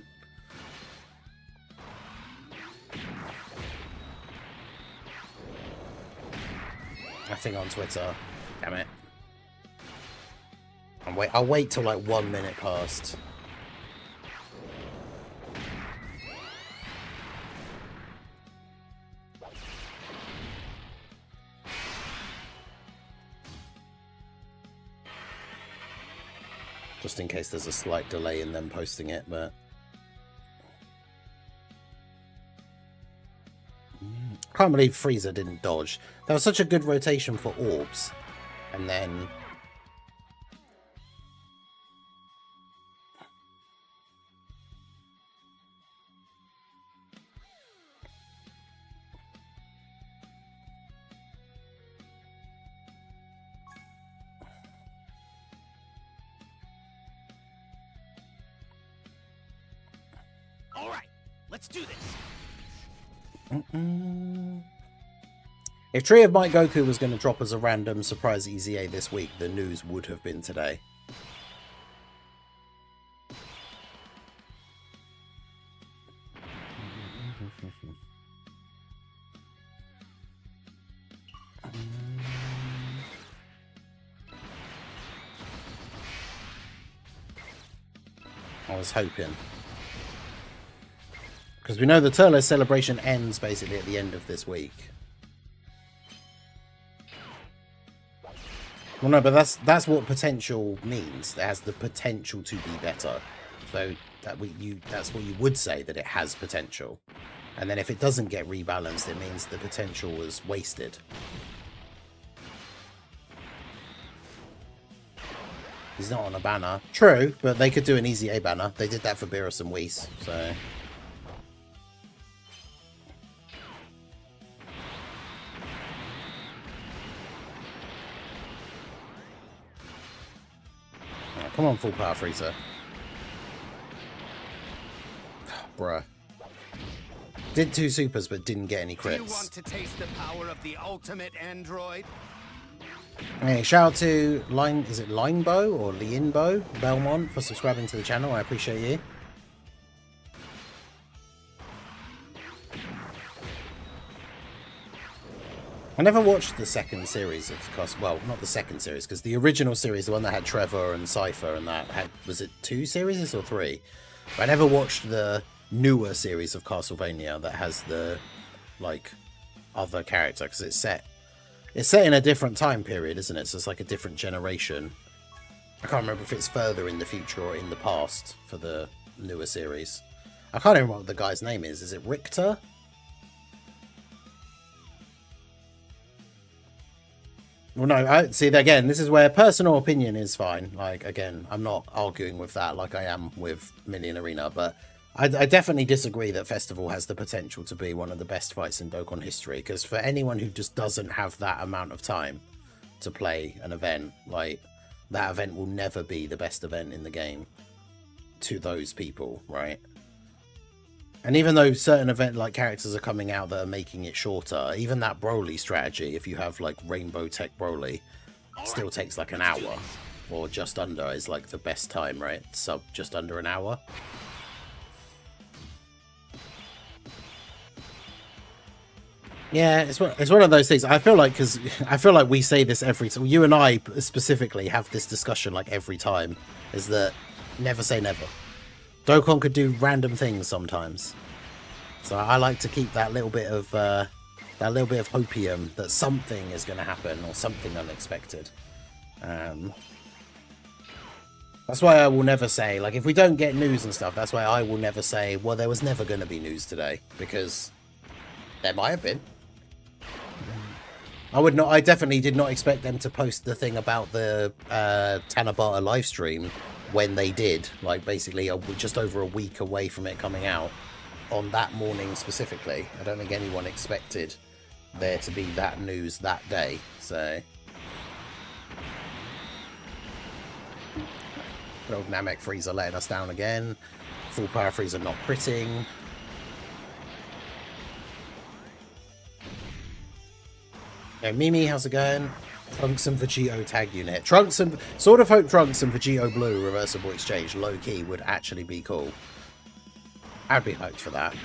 A: I think on Twitter. Damn it. I'll wait till like 1 minute past. Just in case there's a slight delay in them posting it, but... Can't believe Frieza didn't dodge. That was such a good rotation for orbs. And then...
B: All right, let's do this.
A: If Tree of Might Goku was going to drop as a random surprise EZA this week, the news would have been today. I was hoping. Because we know the Turles Celebration ends basically at the end of this week. Well, no, but that's what potential means. It has the potential to be better. So that's what you would say, that it has potential. And then if it doesn't get rebalanced, it means the potential was wasted. He's not on a banner. True, but they could do an EZA banner. They did that for Beerus and Whis, so... Come on, full power Frieza. Oh, bruh. Did 2 supers, but didn't get any crits.
B: Do you want to taste the power of the ultimate android?
A: Hey, shout out to is it Linebo or Lienbo Belmont for subscribing to the channel. I appreciate you. I never watched the second series of Castle... Well, not the second series, because the original series, the one that had Trevor and Cypher and that, had... Was it 2 series or 3? But I never watched the newer series of Castlevania that has the, like, other character, because it's set in a different time period, isn't it? So it's like a different generation. I can't remember if it's further in the future or in the past for the newer series. I can't remember what the guy's name is. Is it Richter? Well, no, see, again, this is where personal opinion is fine. Like, again, I'm not arguing with that like I am with Million Arena, but I definitely disagree that Festival has the potential to be one of the best fights in Dokkan history, because for anyone who just doesn't have that amount of time to play an event, like, that event will never be the best event in the game to those people, right? And even though certain event like characters are coming out that are making it shorter, even that Broly strategy, if you have like Rainbow Tech Broly, still takes like an hour or just under is like the best time, right? Sub just under an hour. Yeah, it's one of those things. I feel like we say this every time. You and I specifically have this discussion like every time. Is that never say never. Dokkan could do random things sometimes, so I like to keep that little bit of hopium that something is going to happen or something unexpected. That's why I will never say, like, if we don't get news and stuff, that's why I will never say, well, there was never going to be news today, because there might have been. I definitely did not expect them to post the thing about the Tanabata live stream when they did, like basically just over a week away from it coming out on that morning specifically. I don't think anyone expected there to be that news that day, so good old Namek Frieza letting us down again. Full power Frieza not critting. Yo, Mimi, how's it going? Trunks and Vegito tag unit. Trunks and... Sort of hope Trunks and Vegito Blue reversible exchange low-key would actually be cool. I'd be hyped for that.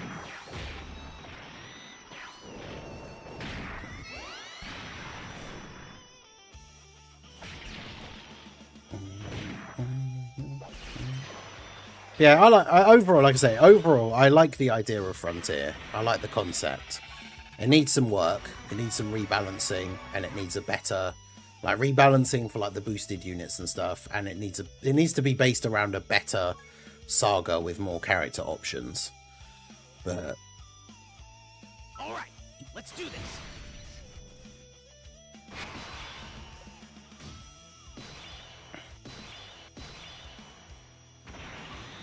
A: Yeah, overall, like I say, I like the idea of Frontier. I like the concept. It needs some work, it needs some rebalancing, and it needs a better like rebalancing for like the boosted units and stuff, and it needs to be based around a better saga with more character options. But
B: all right, let's do this.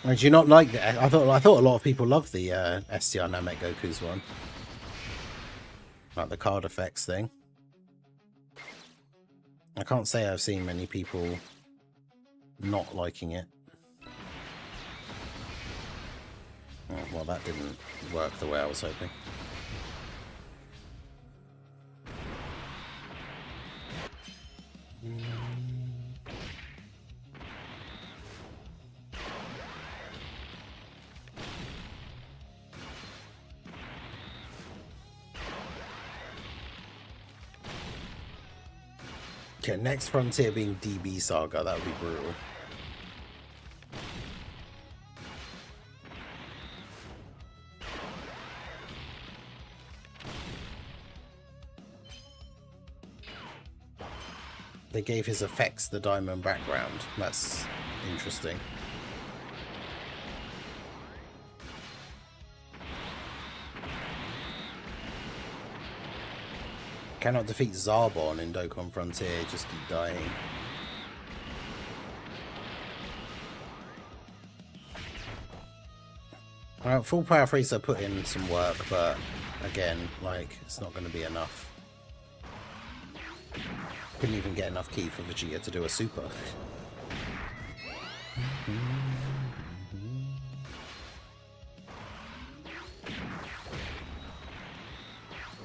A: Do you not like that? I thought a lot of people loved the STR Namek Goku's one, like the card effects thing. I can't say I've seen many people not liking it. Oh, well, that didn't work the way I was hoping. Okay, next frontier being DB Saga, that would be brutal. They gave his effects the diamond background. That's interesting. Cannot defeat Zarbon in Dokkan Frontier, just keep dying. Well, full power Frieza put in some work, but again, like, it's not going to be enough. Couldn't even get enough ki for Vegeta to do a super.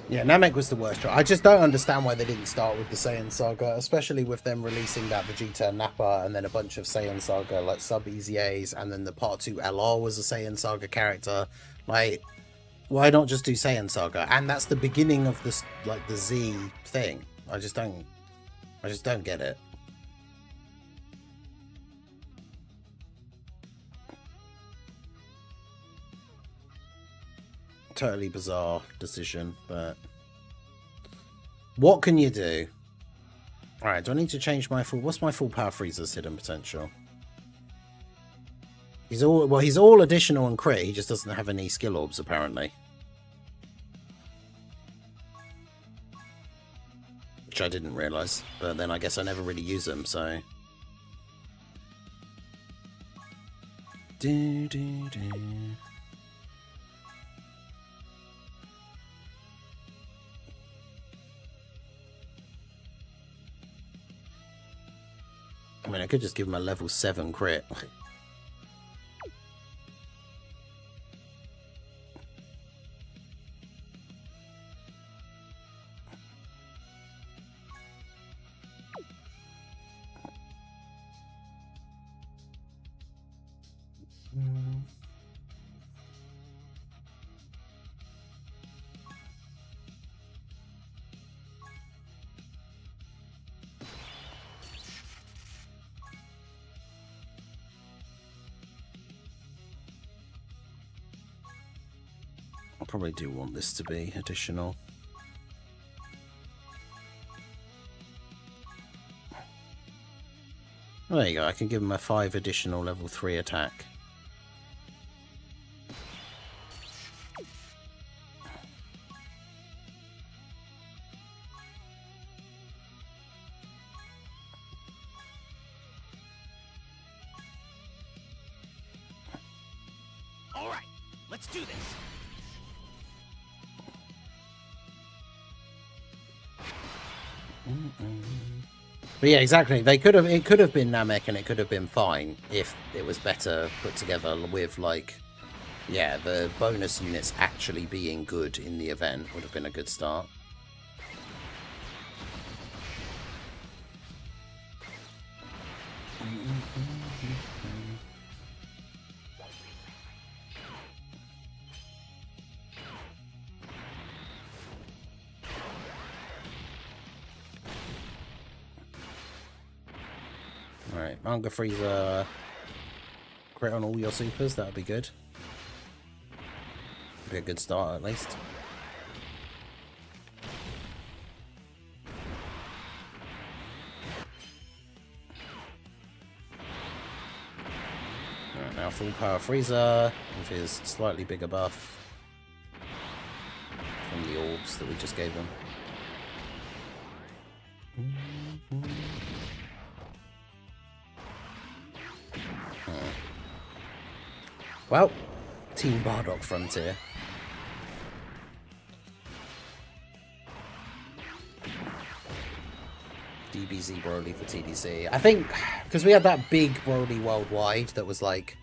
A: Yeah, Namek was the worst try. I just don't understand why they didn't start with the Saiyan Saga, especially with them releasing that Vegeta and Nappa and then a bunch of Saiyan Saga, like sub-EZAs, and then the Part 2 LR was a Saiyan Saga character. Like, why not just do Saiyan Saga? And that's the beginning of this, like, the Z thing. I just don't get it. Totally bizarre decision, but what can you do? Alright, do I need to change my full... What's my full power Frieza's hidden potential? He's all additional and crit, he just doesn't have any skill orbs apparently. Which I didn't realise, but then I guess I never really use them, so... Do, do, do. I mean, I could just give him a level 7 crit. I probably do want this to be additional. There you go, I can give him a 5 additional level 3 attack.
B: All right, let's do this.
A: But yeah, exactly. It could have been Namek and it could have been fine if it was better put together with, like, yeah, the bonus units actually being good in the event would have been a good start. Alright, Manga Frieza crit on all your supers, that would be good. Be a good start at least. Now full power Frieza with his slightly bigger buff from the orbs that we just gave him. Well, Team Bardock Frontier. DBZ Broly for TDC. I think because we had that big Broly worldwide that was like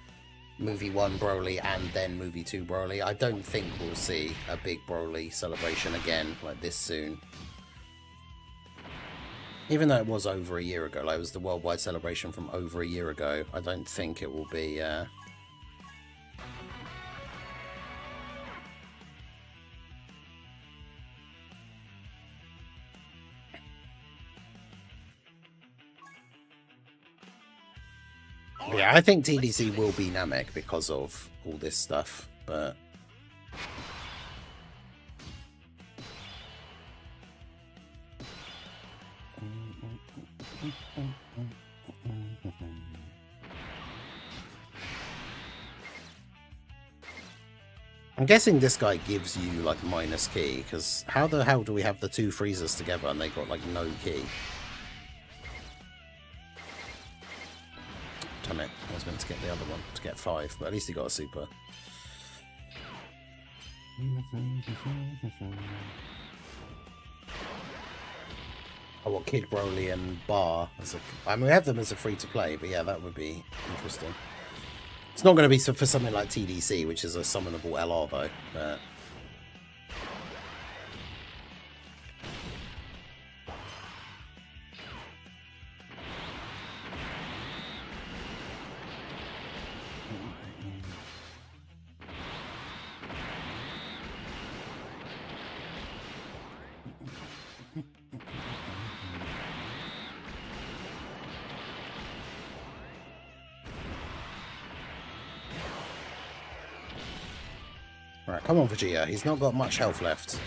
A: movie 1 Broly and then movie 2 Broly. I don't think we'll see a big Broly celebration again like this soon. Even though it was over a year ago, like it was the worldwide celebration from over a year ago, I don't think it will be yeah, I think TDC will be Namek because of all this stuff, but I'm guessing this guy gives you like minus key, because how the hell do we have the 2 Freezers together and they got like no key? Damn it, I was meant to get the other one to get 5, but at least he got a super. Oh, what, Kid Broly and Bar? I mean, we have them as a free-to-play, but yeah, that would be interesting. It's not going to be for something like TDC, which is a summonable LR, though. But right, come on, Vegeta. He's not got much health left.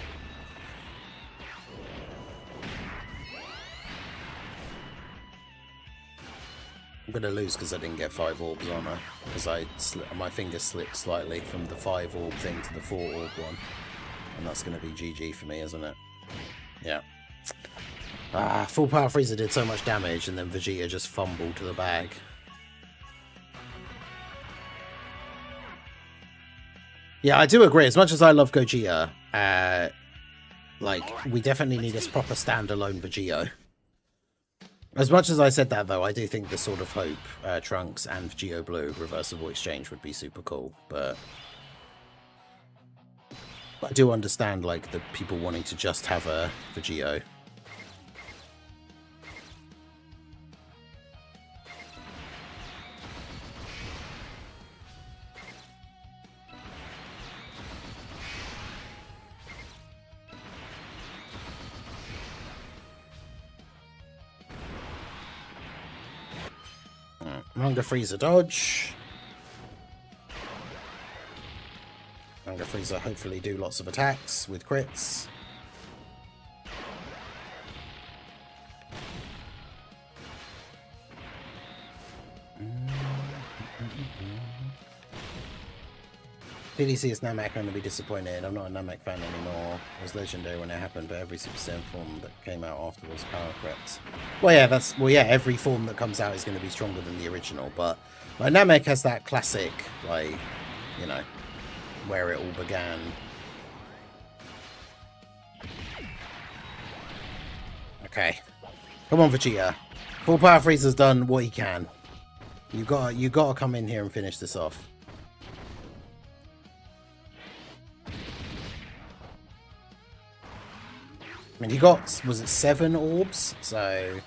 A: I'm going to lose because I didn't get 5 orbs on her. Because my finger slipped slightly from the 5 orb thing to the 4 orb one. And that's going to be GG for me, isn't it? Yeah. Ah, full power Frieza did so much damage and then Vegeta just fumbled to the bag. Yeah, I do agree. As much as I love Gogeta, like, we definitely need a proper standalone Vegito. As much as I said that, though, I do think the Sword of Hope, Trunks, and Vegito Blue reversible exchange would be super cool, but I do understand, like, the people wanting to just have a Vegito. Manga Frieza dodge. Manga Frieza hopefully do lots of attacks with crits. TDC is Namek, I'm going to be disappointed. I'm not a Namek fan anymore. It was legendary when it happened, but every Super Saiyan form that came out afterwards power crept. Well, yeah, every form that comes out is going to be stronger than the original, but like, Namek has that classic, like, you know, where it all began. Okay. Come on, Vegeta. Full Power Frieza's done what he can. You gotta come in here and finish this off. I mean, he got, was it 7 orbs? So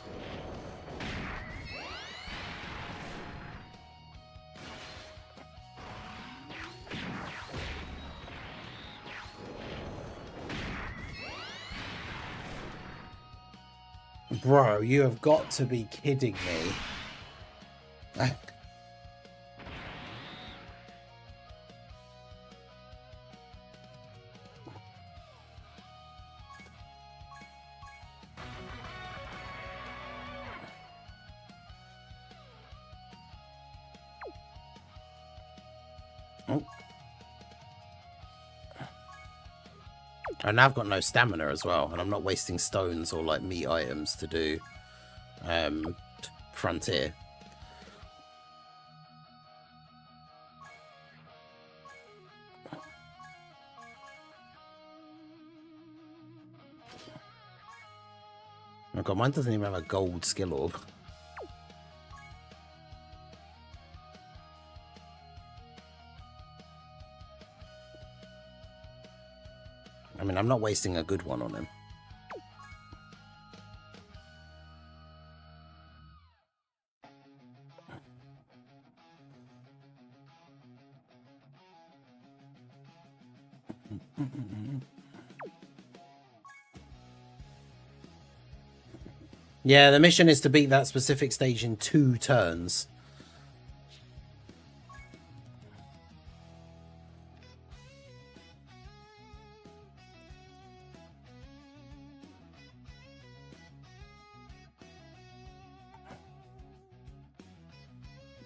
A: bro, you have got to be kidding me. Oh. And now I've got no stamina as well, and I'm not wasting stones or like meat items to do Frontier. Oh god, mine doesn't even have a gold skill orb. I mean, I'm not wasting a good one on him. Yeah, the mission is to beat that specific stage in 2 turns.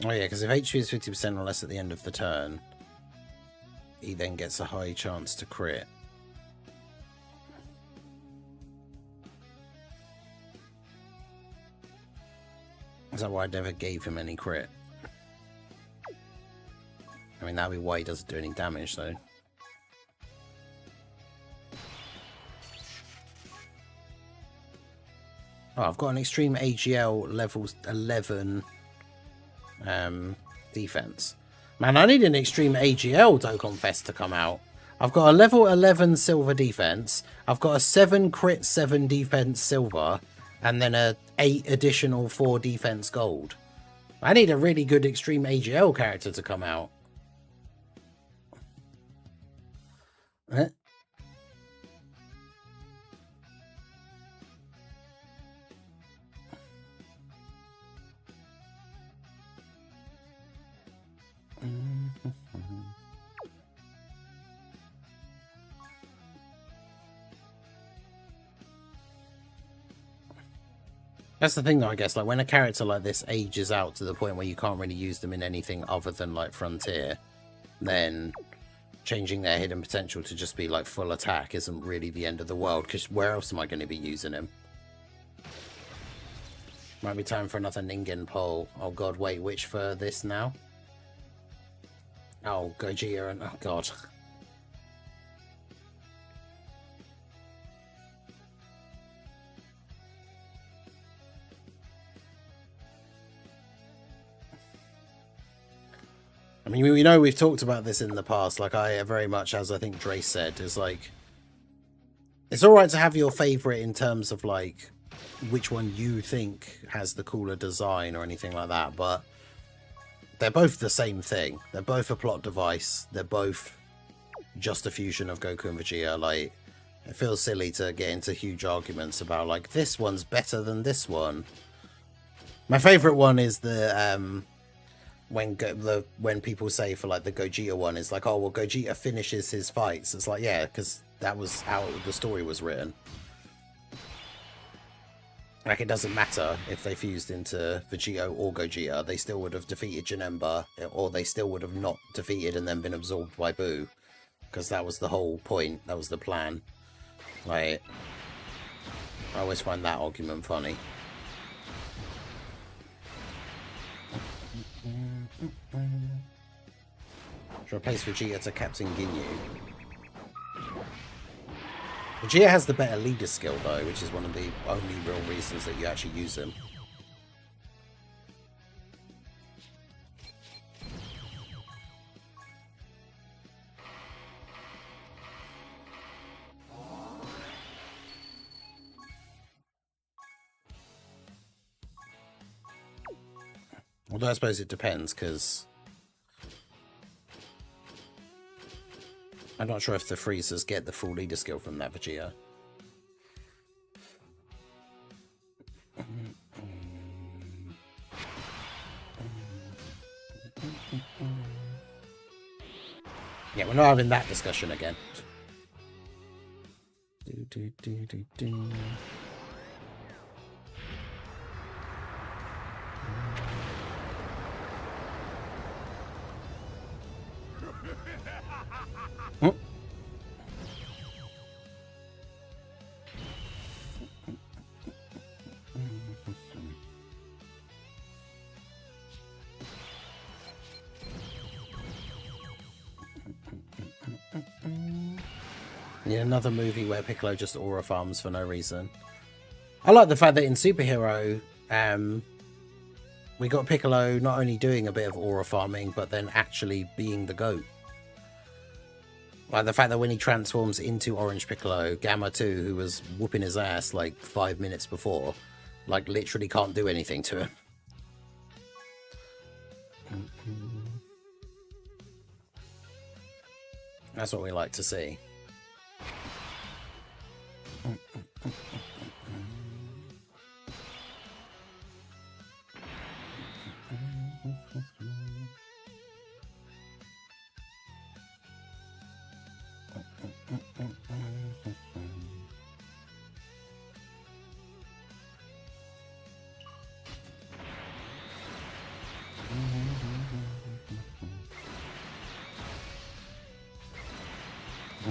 A: Oh yeah, because if HP is 50% or less at the end of the turn, he then gets a high chance to crit. Is that why I never gave him any crit? I mean, that'd be why he doesn't do any damage, though. Oh, I've got an extreme AGL level 11 defense. Man, I need an extreme AGL Dokkan Fest to come out. I've got a level 11 silver defense. I've got a 7 crit 7 defense silver, and then a 8 additional 4 defense gold. I need a really good extreme AGL character to come out. That's the thing though, I guess, like when a character like this ages out to the point where you can't really use them in anything other than like Frontier, then changing their hidden potential to just be like full attack isn't really the end of the world, because where else am I going to be using him? Might be time for another Ningen poll. Oh god, wait, which for this now? Oh, Gogeta and... oh god. I mean, we know we've talked about this in the past, like I very much, as I think Drace said, is like, it's alright to have your favourite in terms of like, which one you think has the cooler design or anything like that, but they're both the same thing. They're both a plot device. They're both just a fusion of Goku and Vegeta. Like, it feels silly to get into huge arguments about like, this one's better than this one. My favourite one is the, when people say for like the Gogeta one, is like, oh well, Gogeta finishes his fights. It's like, yeah, because that was how the story was written. Like, it doesn't matter if they fused into Vegeta or Gogeta, they still would have defeated Janemba, or they still would have not defeated and then been absorbed by Buu, because that was the whole point. That was the plan. Like, I always find that argument funny. Should replace Vegeta to Captain Ginyu. Vegeta has the better leader skill though, which is one of the only real reasons that you actually use him. Although I suppose it depends, because I'm not sure if the Freezers get the full leader skill from that Vegeta. Yeah, we're not having that discussion again. Hmm. Yeah, another movie where Piccolo just aura farms for no reason. I like the fact that in Superhero, we got Piccolo not only doing a bit of aura farming, but then actually being the GOAT. Like the fact that when he transforms into Orange Piccolo, Gamma 2, who was whooping his ass like 5 minutes before, like literally can't do anything to him. That's what we like to see.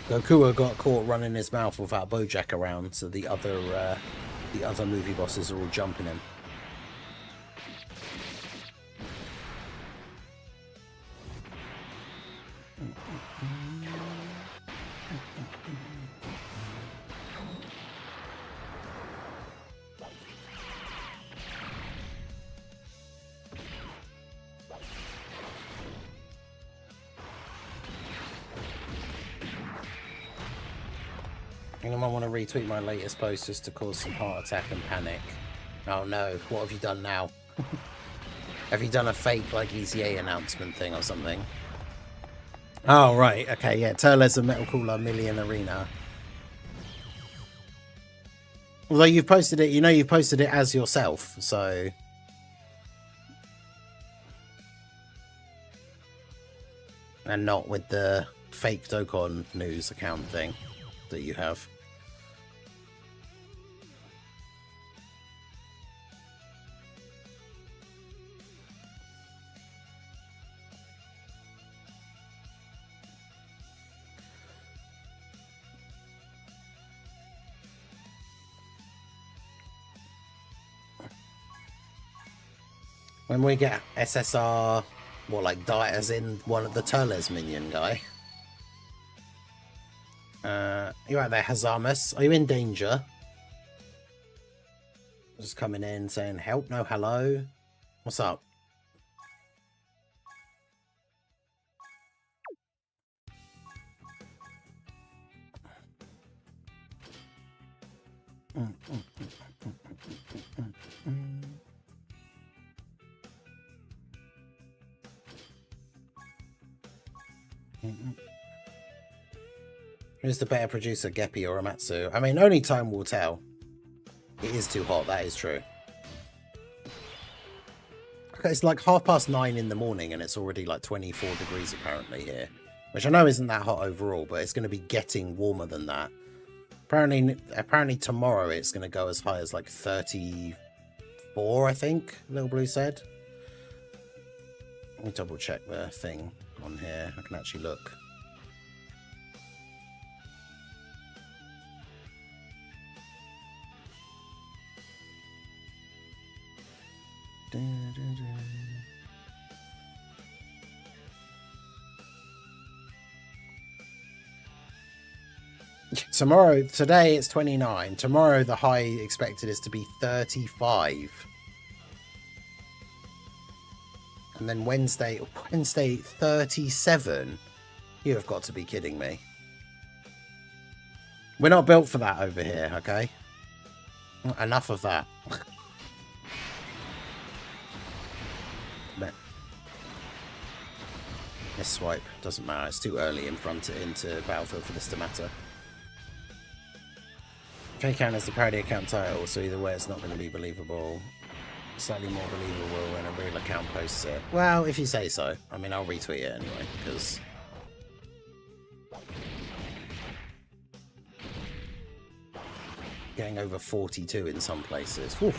A: Goku got caught running his mouth without Bojack around, so the other movie bosses are all jumping him. Anyone want to retweet my latest post just to cause some heart attack and panic? Oh no, what have you done now? Have you done a fake like EZA announcement thing or something? Oh right, okay, yeah, Turles and Metal Cooler Million Arena. Although you've posted it, you know you've posted it as yourself, so... And not with the fake Dokkan news account thing that you have. When we get SSR, what, like die as in one of the Turles minion guy? You right there, Hazamus? Are you in danger? Just coming in saying help, no hello. What's up? Who's the better producer, Geppy or Amatsu? I mean, only time will tell. It is too hot, that is true. Okay, it's like 9:30 in the morning and it's already like 24 degrees apparently here. Which I know isn't that hot overall, but it's going to be getting warmer than that. Apparently tomorrow it's going to go as high as like 34, I think, Little Blue said. Let me double check the thing on here. I can actually look. Today it's 29. Tomorrow the high expected is to be 35. And then Wednesday 37. You have got to be kidding me. We're not built for that over here, okay? Enough of that. This swipe doesn't matter. It's too early into Battlefield for this to matter. Fake account is the parody account title, so either way it's not going to be believable. Slightly more believable when a real account posts it. Well, if you say so. I mean, I'll retweet it anyway, because... Getting over 42 in some places. Whew.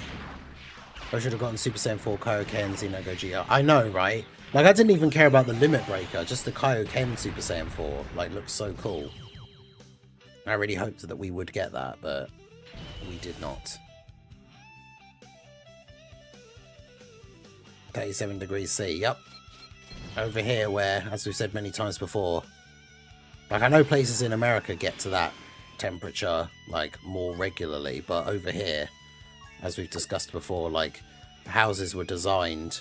A: I should have gotten Super Saiyan 4 Kaioken Xenogo GR. I know, right? Like, I didn't even care about the Limit Breaker. Just the Kaioken Super Saiyan 4. Like, looks so cool. I really hoped that we would get that, but we did not. 37 degrees C, yep. Over here where, as we've said many times before, like, I know places in America get to that temperature, like, more regularly, but over here, as we've discussed before, like, houses were designed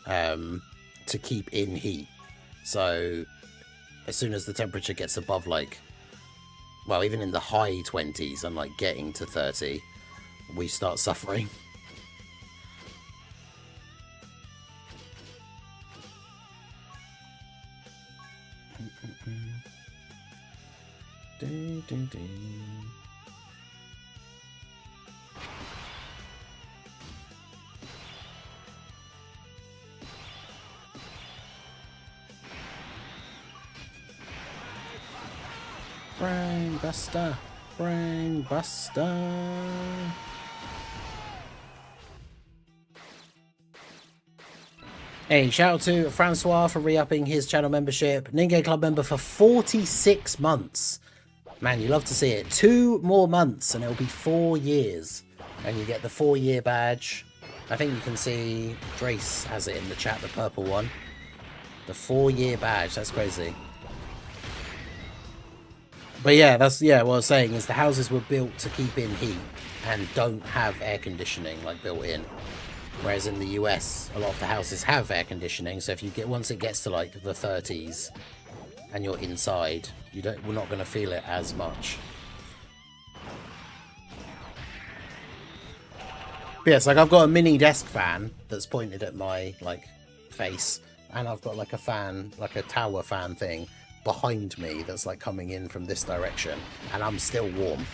A: to keep in heat. So as soon as the temperature gets above, like, well, even in the high 20s and, like, getting to 30, we start suffering. Brain Buster! Brain Buster! Hey, shout out to Francois for re-upping his channel membership. Ninja Club member for 46 months. Man, you love to see it. 2 more months and it'll be 4 years. And you get the 4-year badge. I think you can see Drace has it in the chat, the purple one. The 4-year badge, that's crazy. But yeah, that's what I was saying is the houses were built to keep in heat and don't have air conditioning like built in. Whereas in the US, a lot of the houses have air conditioning, so if you get once it gets to like the 30s and you're inside, we're not going to feel it as much. But yes, like I've got a mini desk fan that's pointed at my like face, and I've got like a fan, like a tower fan thing behind me that's like coming in from this direction, and I'm still warm.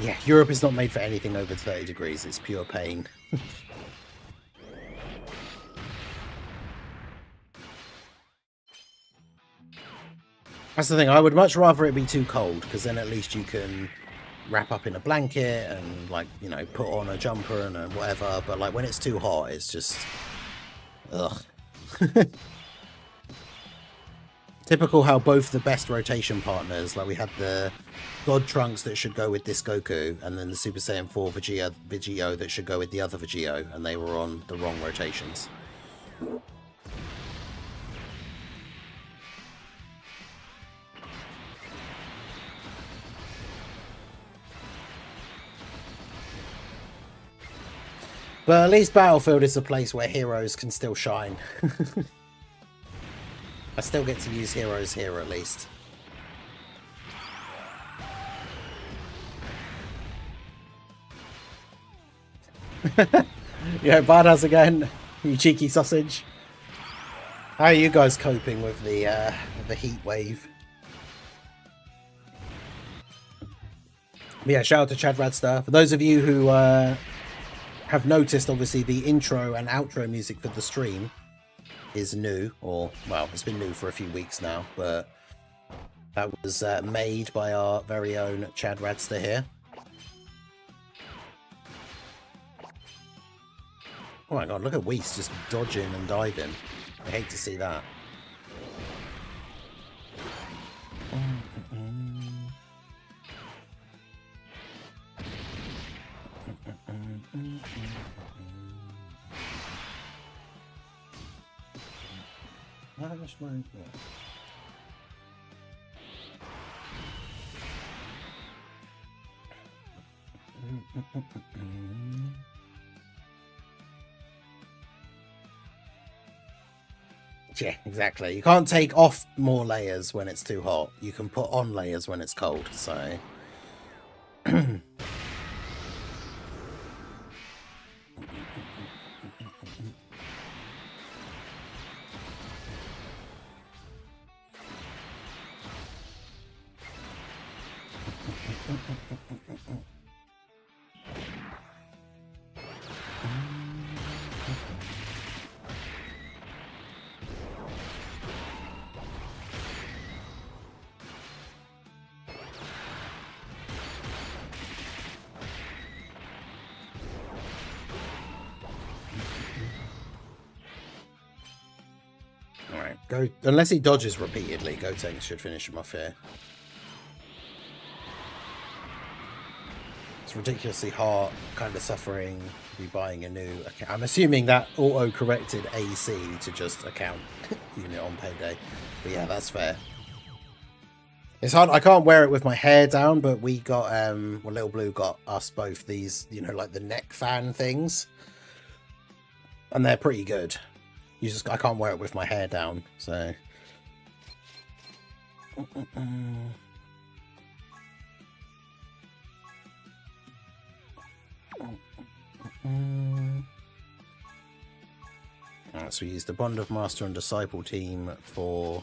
A: Yeah, Europe is not made for anything over 30 degrees. It's pure pain. That's the thing. I would much rather it be too cold, because then at least you can wrap up in a blanket and, like, you know, put on a jumper and whatever. But, like, when it's too hot, it's just... ugh. Typical how both the best rotation partners, like we had the God Trunks that should go with this Goku, and then the Super Saiyan 4 Vegito that should go with the other Vegito, and they were on the wrong rotations. But at least Battlefield is a place where heroes can still shine. I still get to use heroes here at least. Yeah, badass again, you cheeky sausage. How are you guys coping with the heat wave? Yeah, shout out to Chad Radster. For those of you who have noticed, obviously the intro and outro music for the stream is new, or well, it's been new for a few weeks now, but that was made by our very own Chad Radster here. Oh my god, look at Whis just dodging and diving. I hate to see that. Yeah, exactly. You can't take off more layers when it's too hot. You can put on layers when it's cold, so... Go, unless he dodges repeatedly, Gotenks should finish him off here. It's ridiculously hard, kind of suffering, be buying a new account. I'm assuming that auto-corrected AC to just account unit on payday. But yeah, that's fair. It's hard. I can't wear it with my hair down, but we got, well, Little Blue got us both these, you know, like the neck fan things. And they're pretty good. I can't wear it with my hair down, so... Alright, so we use the Bond of Master and Disciple team for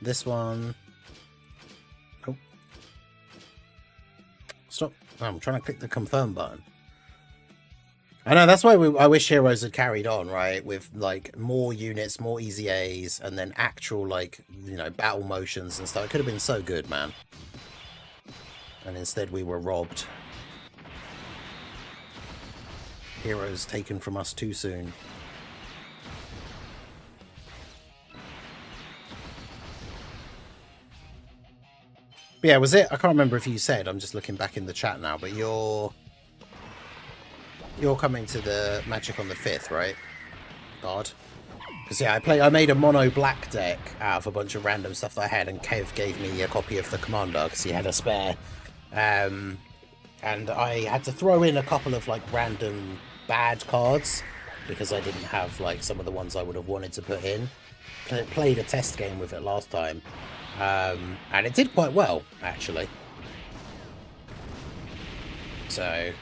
A: this one. Oh. Stop. Oh, I'm trying to click the confirm button. I know, that's why I wish Heroes had carried on, right? With, like, more units, more EZAs, and then actual, like, you know, battle motions and stuff. It could have been so good, man. And instead we were robbed. Heroes taken from us too soon. But yeah, was it? I can't remember if you said, I'm just looking back in the chat now, but you're coming to the Magic on the 5th, right? God. Because yeah, I made a mono black deck out of a bunch of random stuff that I had, and Kev gave me a copy of the Commander because he had a spare. And I had to throw in a couple of like random bad cards because I didn't have like some of the ones I would have wanted to put in. Played a test game with it last time. And it did quite well, actually. So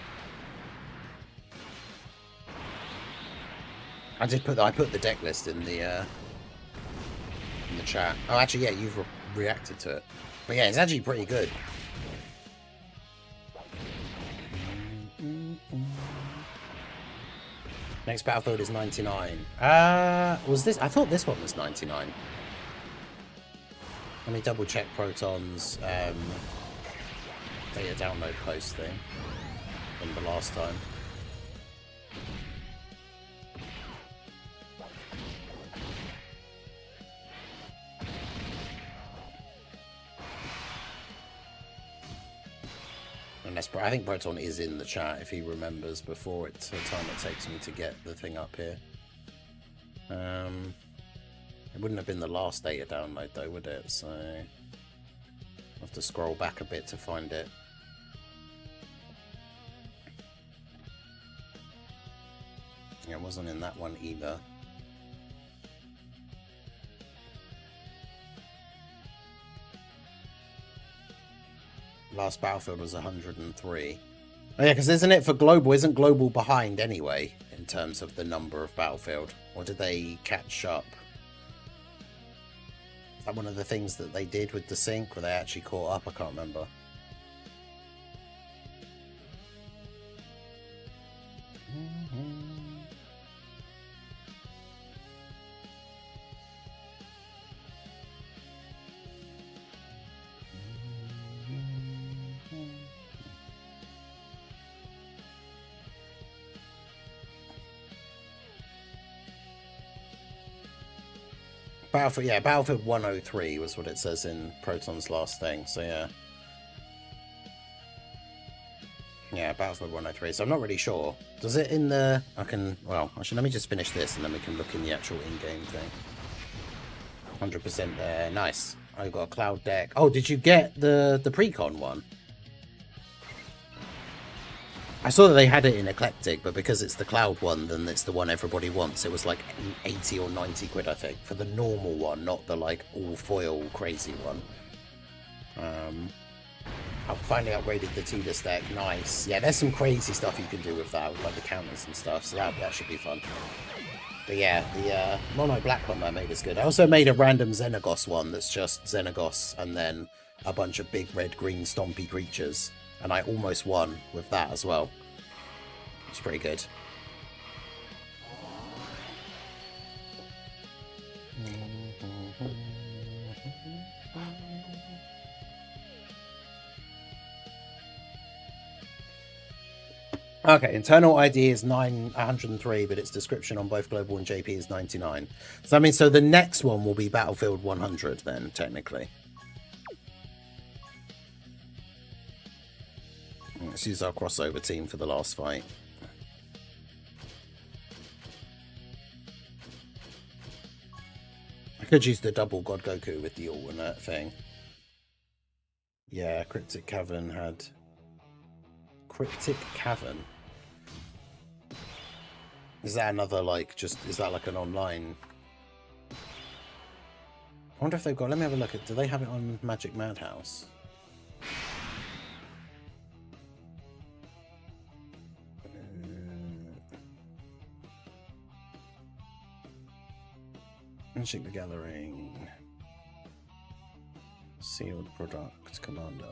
A: I put the deck list in the chat. Oh, actually, yeah, you've reacted to it. But yeah, it's actually pretty good. Next battlefield is 99. Was this? I thought this one was 99. Let me double check Proton's data download post thing from the last time. Unless, I think Proton is in the chat if he remembers before it's the time it takes me to get the thing up here. It wouldn't have been the last data download though, would it? So I'll have to scroll back a bit to find it. Yeah, it wasn't in that one either. Last battlefield was 103. Oh yeah, because isn't it for global? Isn't global behind anyway in terms of the number of battlefield? Or did they catch up? Is that one of the things that they did with the sync where they actually caught up? I can't remember. Battlefield, yeah, Battlefield 103 was what it says in Proton's last thing, so yeah. Yeah, Battlefield 103, so I'm not really sure. Does it in the... I can... Well, actually, let me just finish this and then we can look in the actual in-game thing. 100% there, nice. I got a cloud deck. Oh, did you get the pre-con one? I saw that they had it in Eclectic, but because it's the cloud one, then it's the one everybody wants. It was like 80 or 90 quid, I think, for the normal one, not the like all foil crazy one. I finally upgraded the Tidus deck. Nice. Yeah, there's some crazy stuff you can do with that, with like the counters and stuff. So that should be fun. But yeah, the mono black one I made is good. I also made a random Xenagos one that's just Xenagos and then a bunch of big red green stompy creatures. And I almost won with that as well. It's pretty good. Okay, internal ID is 103, but its description on both global and JP is 99. So I mean, so the next one will be Battlefield 100 then, technically. Let's use our crossover team for the last fight. I could use the double God Goku with the alternate thing. Yeah, Cryptic Cavern had... Cryptic Cavern? Is that another, like, just... Is that like an online... I wonder if they've got... Let me have a look at... Do they have it on Magic Madhouse? Magic the Gathering. Sealed Product Commander.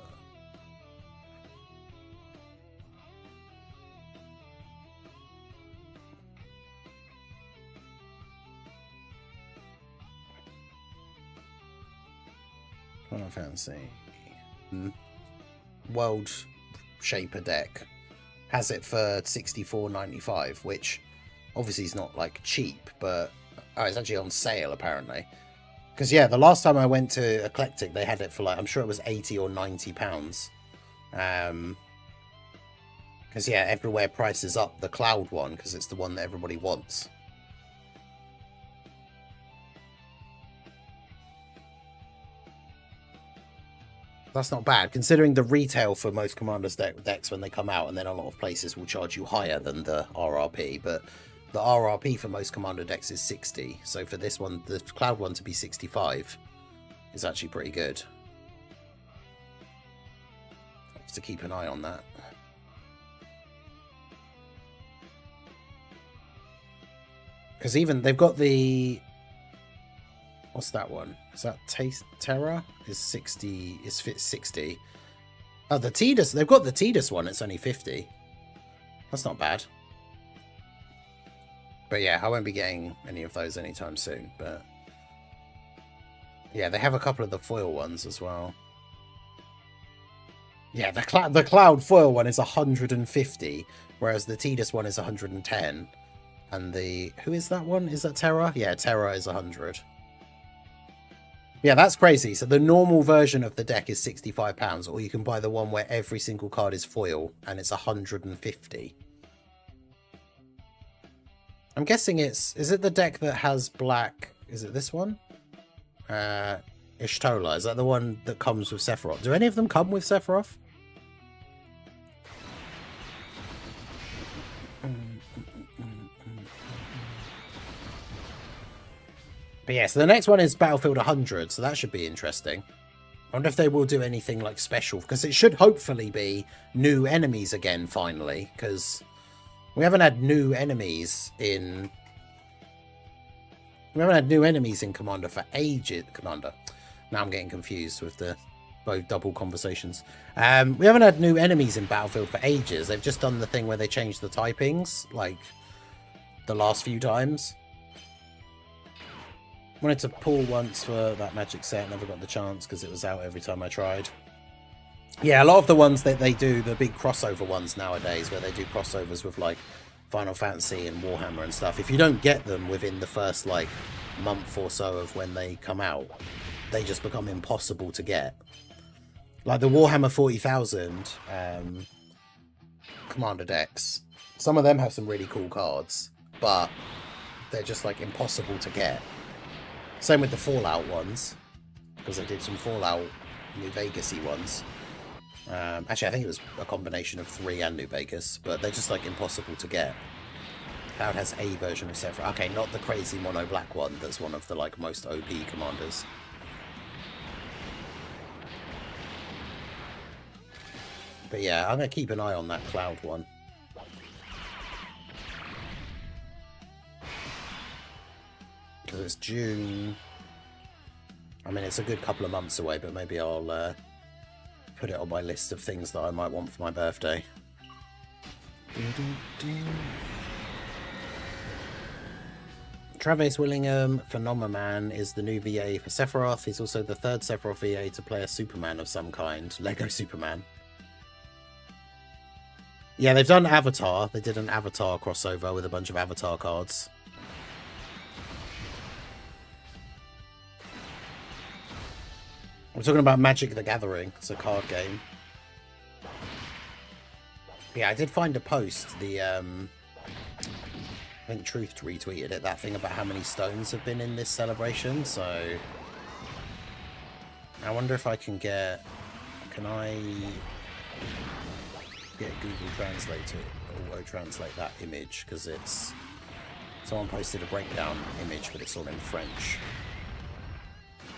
A: Final Fantasy. World Shaper deck. Has it for $64.95, which obviously is not like cheap, but it's actually on sale apparently. Because yeah, the last time I went to Eclectic, they had it for like, I'm sure it was 80 or 90 pounds. Because yeah, everywhere prices up the cloud one because it's the one that everybody wants. That's not bad, considering the retail for most Commander's decks when they come out, and then a lot of places will charge you higher than the RRP, but the RRP for most Commander decks is 60, so for this one, the Cloud one to be 65 is actually pretty good. Have to keep an eye on that. Because even, they've got the... What's that one? Is that Terra? Is 60, is fit 60. Oh, the Tidus, they've got the Tidus one, it's only 50. That's not bad. But yeah, I won't be getting any of those anytime soon, but... Yeah, they have a couple of the foil ones as well. Yeah, the Cloud foil one is 150, whereas the Tidus one is 110. And the... Who is that one? Is that Terra? Yeah, Terra is 100. Yeah, that's crazy. So the normal version of the deck is £65, or you can buy the one where every single card is foil, and it's 150. I'm guessing it's... Is it the deck that has black... Is it this one? Ishtola. Is that the one that comes with Sephiroth? Do any of them come with Sephiroth? But yeah, so the next one is Battlefield 100, so that should be interesting. I wonder if they will do anything like special, because it should hopefully be new enemies again, finally, because we haven't had new enemies in... We haven't had new enemies in Commander for ages. Commander. Now I'm getting confused with the both double conversations. We haven't had new enemies in Battlefield for ages. They've just done the thing where they changed the typings, like, the last few times. Wanted to pull once for that magic set, never got the chance because it was out every time I tried. Yeah, a lot of the ones that they do, the big crossover ones nowadays, where they do crossovers with like Final Fantasy and Warhammer and stuff, if you don't get them within the first like month or so of when they come out, they just become impossible to get. Like the Warhammer 40,000 Commander decks, some of them have some really cool cards, but they're just like impossible to get. Same with the Fallout ones, because I did some Fallout New Vegas-y ones. Actually, I think it was a combination of 3 and New Vegas, but they're just like impossible to get. Cloud has a version of Sephiroth. Okay, not the crazy mono black one that's one of the like most OP commanders. But yeah, I'm going to keep an eye on that Cloud one. Because it's June. I mean, it's a good couple of months away, but maybe I'll put it on my list of things that I might want for my birthday. Travis Willingham, Phenomenon, is the new VA for Sephiroth. He's also the third Sephiroth VA to play a Superman of some kind. Lego Superman. Yeah, they've done Avatar. They did an Avatar crossover with a bunch of Avatar cards. I'm talking about Magic the Gathering. It's a card game. Yeah, I did find a post. I think Truth retweeted it, that thing about how many stones have been in this celebration, so I wonder if I can get... Can I get Google Translate to auto-translate that image? Because it's... Someone posted a breakdown image, but it's all in French.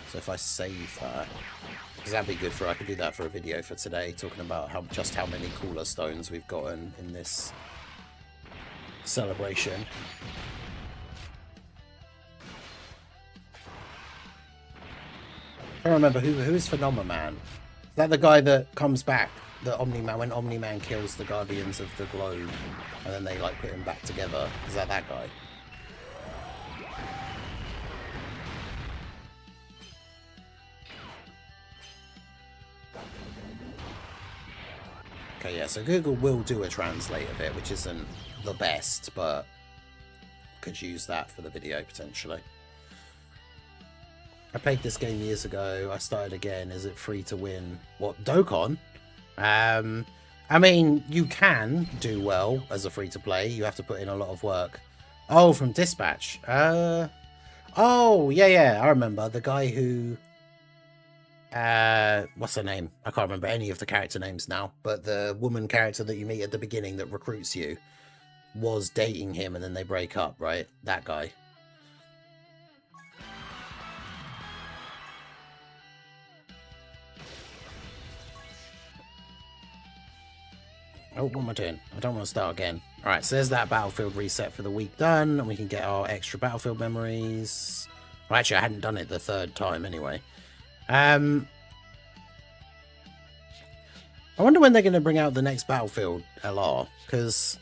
A: So if I save that... Because that'd be good for... I could do that for a video for today, talking about just how many cooler stones we've gotten in this celebration. I don't remember who is Phenomenon. Is that the guy that comes back, the Omni-Man, when Omni-Man kills the Guardians of the Globe and then they like put him back together? Is that guy? Okay, yeah, so Google will do a translate of it, which isn't the best, but could use that for the video potentially. I played this game years ago. I started again. Is it free to win? What, Dokkan? I mean, you can do well as a free to play. You have to put in a lot of work. Oh, from Dispatch. Oh, yeah, I remember. The guy who... what's her name? I can't remember any of the character names now, but the woman character that you meet at the beginning that recruits you was dating him and then they break up, right? That guy. Oh, what am I doing? I don't want to start again. Alright, so there's that battlefield reset for the week done, and we can get our extra battlefield memories. Well, actually, I hadn't done it the third time anyway. I wonder when they're going to bring out the next Battlefield LR, because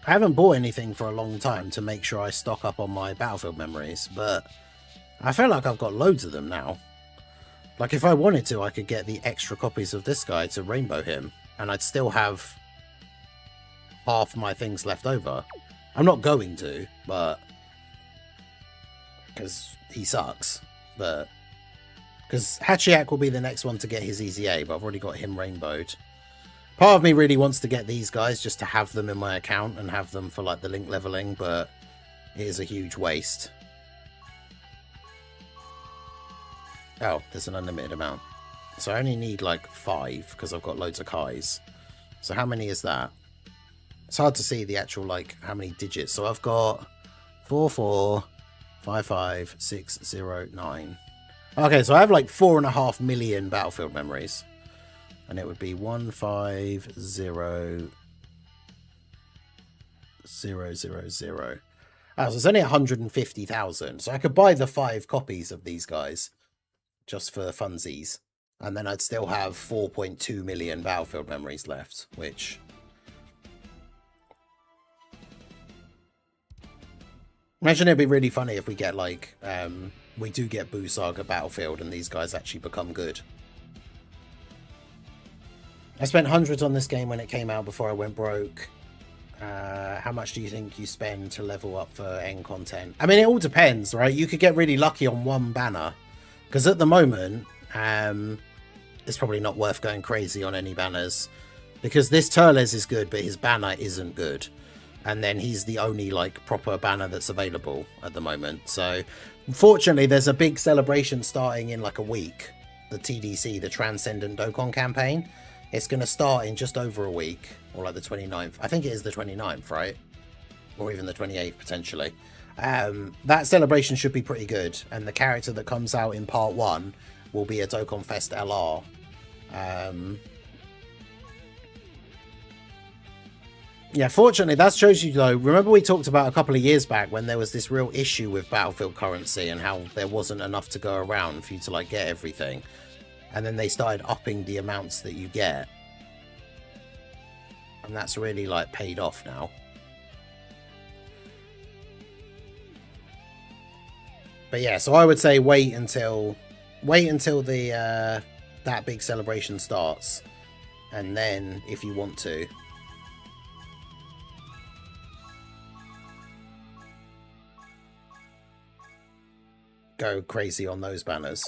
A: I haven't bought anything for a long time to make sure I stock up on my Battlefield memories, but I feel like I've got loads of them now. Like, if I wanted to, I could get the extra copies of this guy to rainbow him, and I'd still have half my things left over. I'm not going to, but... because he sucks, but... because Hachiak will be the next one to get his EZA, but I've already got him rainbowed. Part of me really wants to get these guys just to have them in my account and have them for like the link leveling, but it is a huge waste. Oh, there's an unlimited amount. So I only need like 5 because I've got loads of Kais. So how many is that? It's hard to see the actual like how many digits. So I've got 4455609. Okay, so I have like 4.5 million Battlefield memories. And it would be 150000. Oh, so it's only 150,000. So I could buy the 5 copies of these guys just for funsies. And then I'd still have 4.2 million Battlefield memories left, which... imagine it'd be really funny if we get like... we do get Boo Saga Battlefield and these guys actually become good. I spent hundreds on this game when it came out before I went broke. How much do you think you spend to level up for end content? I mean, it all depends, right? You could get really lucky on one banner. Because at the moment, it's probably not worth going crazy on any banners. Because this Turles is good, but his banner isn't good. And then he's the only like proper banner that's available at the moment. So unfortunately, there's a big celebration starting in like a week. The TDC, the Transcendent Dokkan campaign. It's going to start in just over a week. Or like the 29th. I think it is the 29th, right? Or even the 28th, potentially. That celebration should be pretty good. And the character that comes out in part 1 will be a Dokkan Fest LR. Yeah, fortunately, that shows you, though. Remember we talked about a couple of years back when there was this real issue with Battlefield currency and how there wasn't enough to go around for you to, like, get everything. And then they started upping the amounts that you get. And that's really, like, paid off now. But yeah, so I would say wait until the that big celebration starts. And then, if you want to, go crazy on those banners.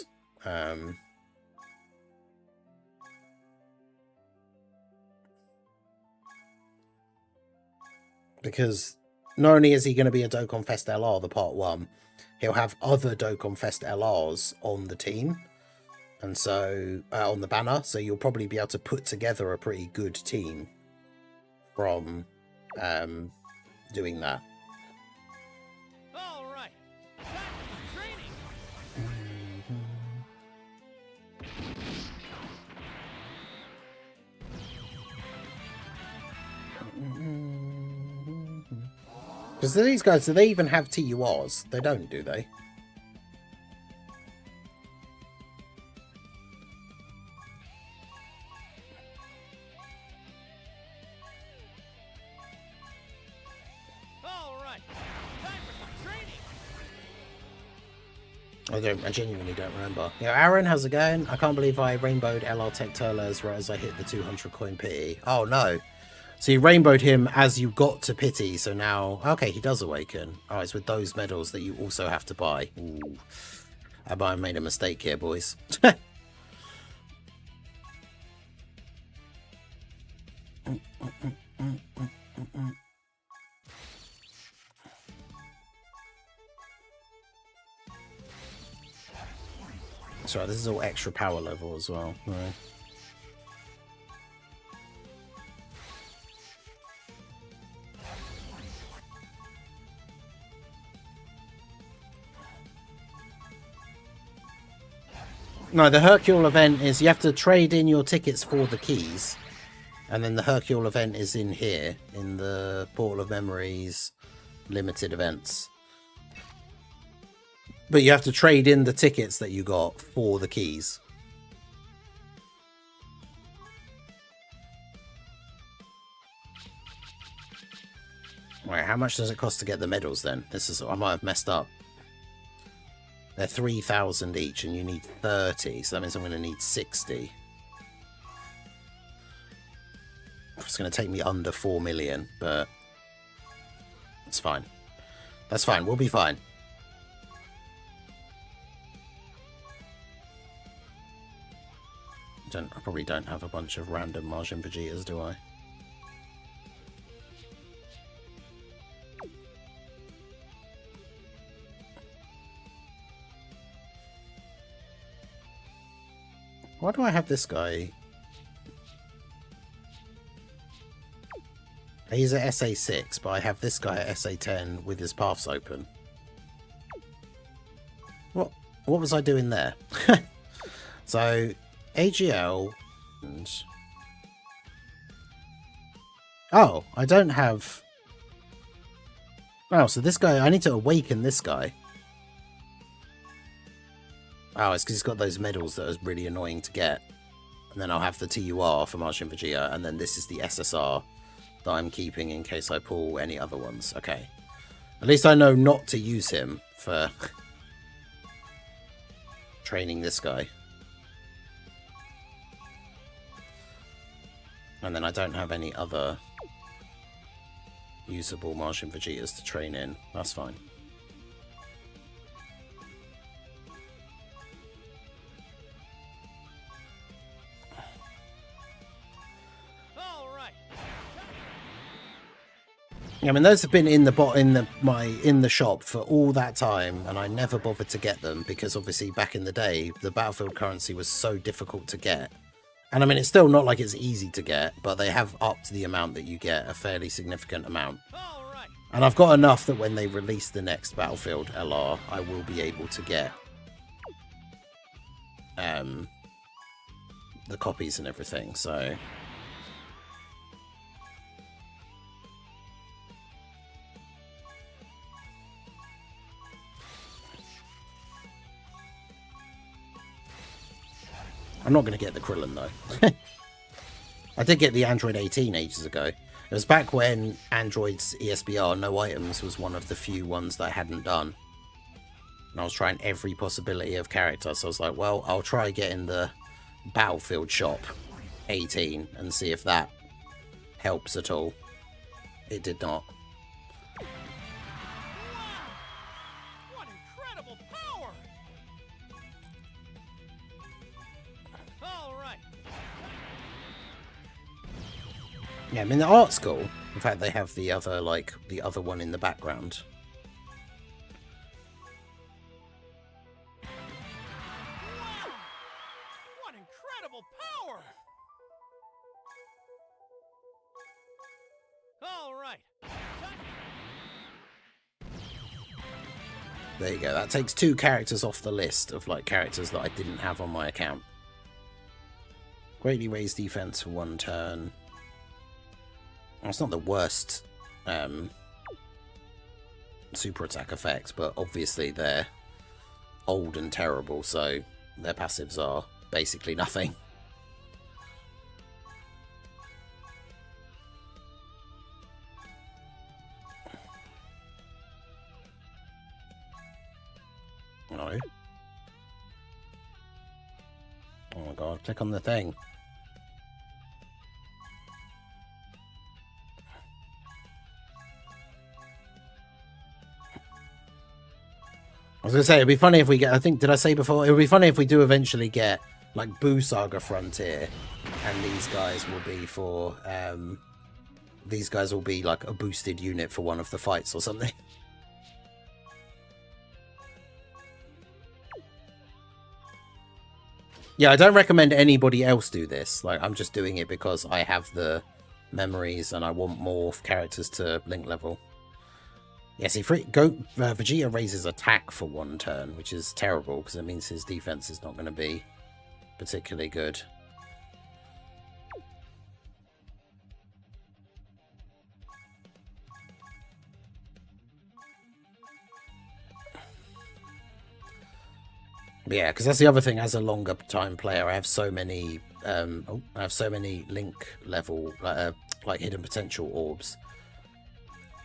A: Because not only is he going to be a Dokkan Fest LR, the part 1, he'll have other Dokkan Fest LRs on the team. And so, on the banner, so you'll probably be able to put together a pretty good team from doing that.
B: All right. Time for training.
A: Because these guys, do they even have TURs? They don't, do they?
B: All right. Time for some training.
A: I genuinely don't remember. Yeah, Aaron, how's it going? I can't believe I rainbowed LR Tech Turles right as I hit the 200 coin pity. Oh no. So you rainbowed him as you got to pity, so now... Okay, he does awaken. Oh, it's with those medals that you also have to buy. Ooh. I might have made a mistake here, boys. Sorry, this is all extra power level as well. Right. No, the Hercule event is you have to trade in your tickets for the keys. And then the Hercule event is in here, in the Portal of Memories limited events. But you have to trade in the tickets that you got for the keys. Right, how much does it cost to get the medals then? This is, I might have messed up. They're 3,000 each and you need 30, so that means I'm going to need 60. It's going to take me under 4 million, but it's fine. That's fine, we'll be fine. I probably don't have a bunch of random Majin Vegetas, do I? Why do I have this guy? He's at SA6, but I have this guy at SA10 with his paths open. What was I doing there? So, AGL... And... Oh, I don't have... Oh, so this guy... I need to awaken this guy. Oh, it's because he's got those medals that are really annoying to get. And then I'll have the TUR for Majin Vegeta, and then this is the SSR that I'm keeping in case I pull any other ones. Okay. At least I know not to use him for training this guy. And then I don't have any other usable Majin Vegetas to train in. That's fine. I mean, those have been in the shop for all that time, and I never bothered to get them because obviously back in the day, the Battlefield currency was so difficult to get. And I mean, it's still not like it's easy to get, but they have upped the amount that you get, a fairly significant amount. And I've got enough that when they release the next Battlefield LR, I will be able to get the copies and everything, so... I'm not going to get the Krillin, though. I did get the Android 18 ages ago. It was back when Android's ESBR no items was one of the few ones that I hadn't done. And I was trying every possibility of character, so I was like, well, I'll try getting the Battlefield shop 18 and see if that helps at all. It did not.
B: What incredible power!
A: Yeah, I mean the art school. In fact, they have the other one in the background.
B: Wow! What incredible power! All right.
A: There you go. That takes 2 characters off the list of like characters that I didn't have on my account. Greatly raised defense for 1 turn. Well, it's not the worst super attack effects, but obviously they're old and terrible, so their passives are basically nothing. No. Oh my god, click on the thing. I was going to say, it'd be funny if we get, I think, did I say before? It would be funny if we do eventually get, like, Boo Saga Frontier, and these guys will be for, these guys will be, like, a boosted unit for one of the fights or something. Yeah, I don't recommend anybody else do this. Like, I'm just doing it because I have the memories and I want more characters to link level. Yeah, see, Vegeta raises attack for 1 turn, which is terrible because it means his defense is not going to be particularly good. But yeah, because that's the other thing. As a longer time player, I have so many, link level, like hidden potential orbs.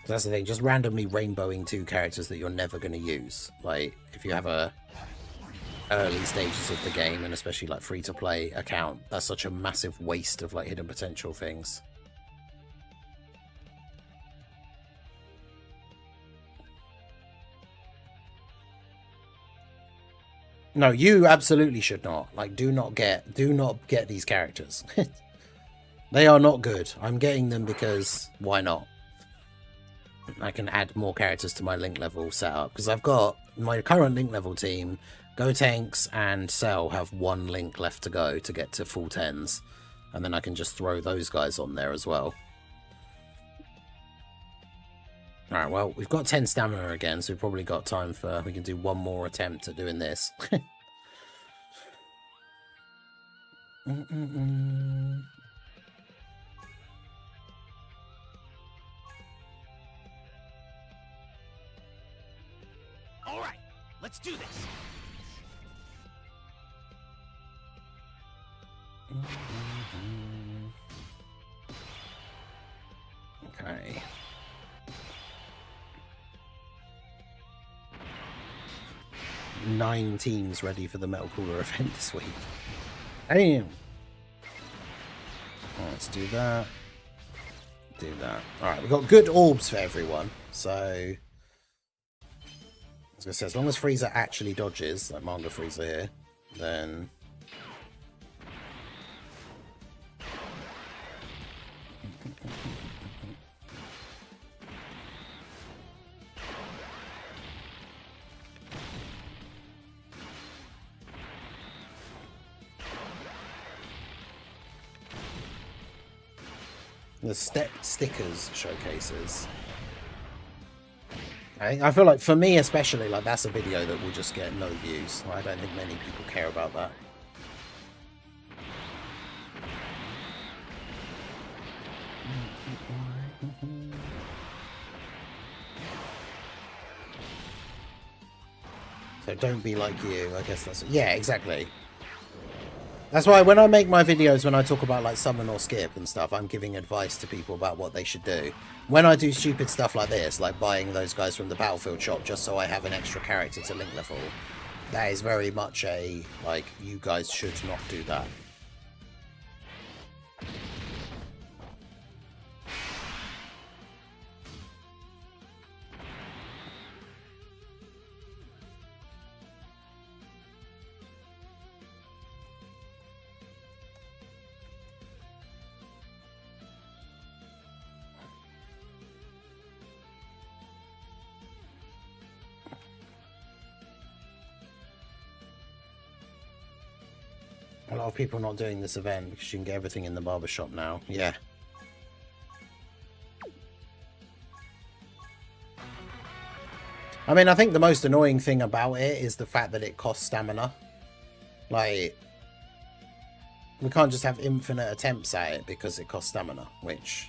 A: That's the thing, just randomly rainbowing 2 characters that you're never going to use. Like, if you have a early stages of the game, and especially like free-to-play account, that's such a massive waste of like hidden potential things. No, you absolutely should not. Like, do not get these characters. They are not good. I'm getting them because why not? I can add more characters to my link level setup because I've got my current link level team. Gotenks and Cell have 1 link left to go to get to full 10s, and then I can just throw those guys on there as well. Alright, well, we've got 10 stamina again, so we've probably got time for... we can do 1 more attempt at doing this.
B: All right, let's do this.
A: Okay. Nine teams ready for the Metal Cooler event this week. Damn. Let's do that. Do that. Alright, we've got good orbs for everyone, so... I was going to say, as long as Frieza actually dodges, like Manga Frieza here, then... The step stickers showcases. I feel like, for me especially, like that's a video that will just get no views. I don't think many people care about that. So don't be like you, I guess that's... yeah, exactly. That's why when I make my videos, when I talk about like summon or skip and stuff, I'm giving advice to people about what they should do. When I do stupid stuff like this, like buying those guys from the Battlefield shop just so I have an extra character to link level, that is very much a, like, you guys should not do that. A lot of people not doing this event because you can get everything in the barbershop now. Yeah. I mean, I think the most annoying thing about it is the fact that it costs stamina. Like, we can't just have infinite attempts at it because it costs stamina, which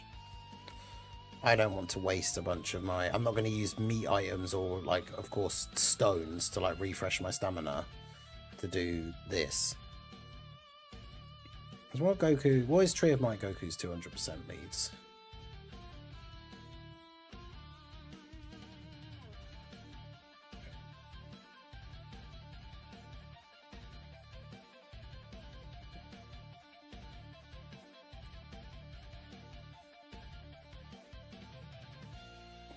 A: I don't want to waste a bunch of my... I'm not going to use meat items or, like, of course, stones to, like, refresh my stamina to do this. What Goku... What is Tree of Might Goku's 200% leads?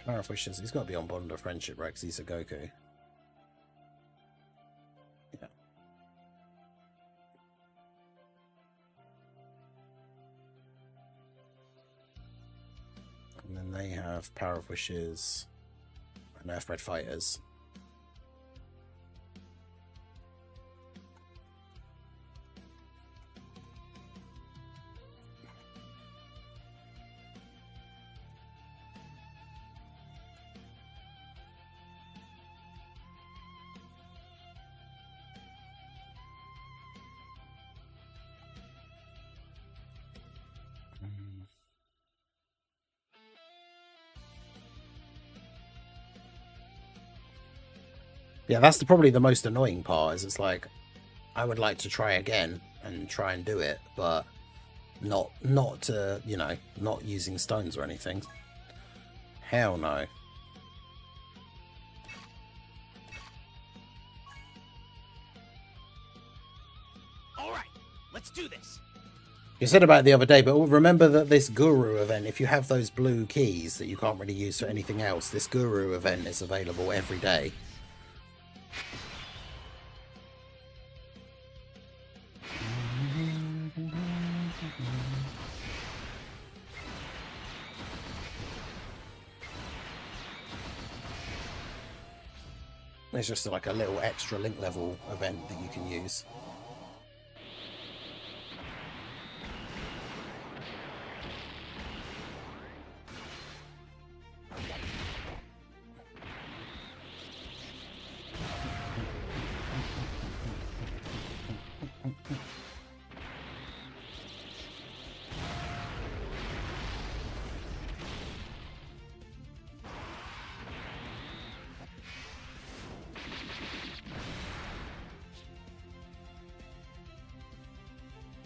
A: Power wishes. He's got to be on Bond of Friendship, right? Because he's a Goku. Yeah. And then they have Power of Wishes and Earthbred Fighters. Yeah, that's probably the most annoying part, is it's like, I would like to try again and try and do it, but not you know, not using stones or anything. Hell no.
B: All right, let's do this.
A: You said about it the other day, but remember that this Guru event, if you have those blue keys that you can't really use for anything else, this Guru event is available every day. There's just like a little extra link level event that you can use.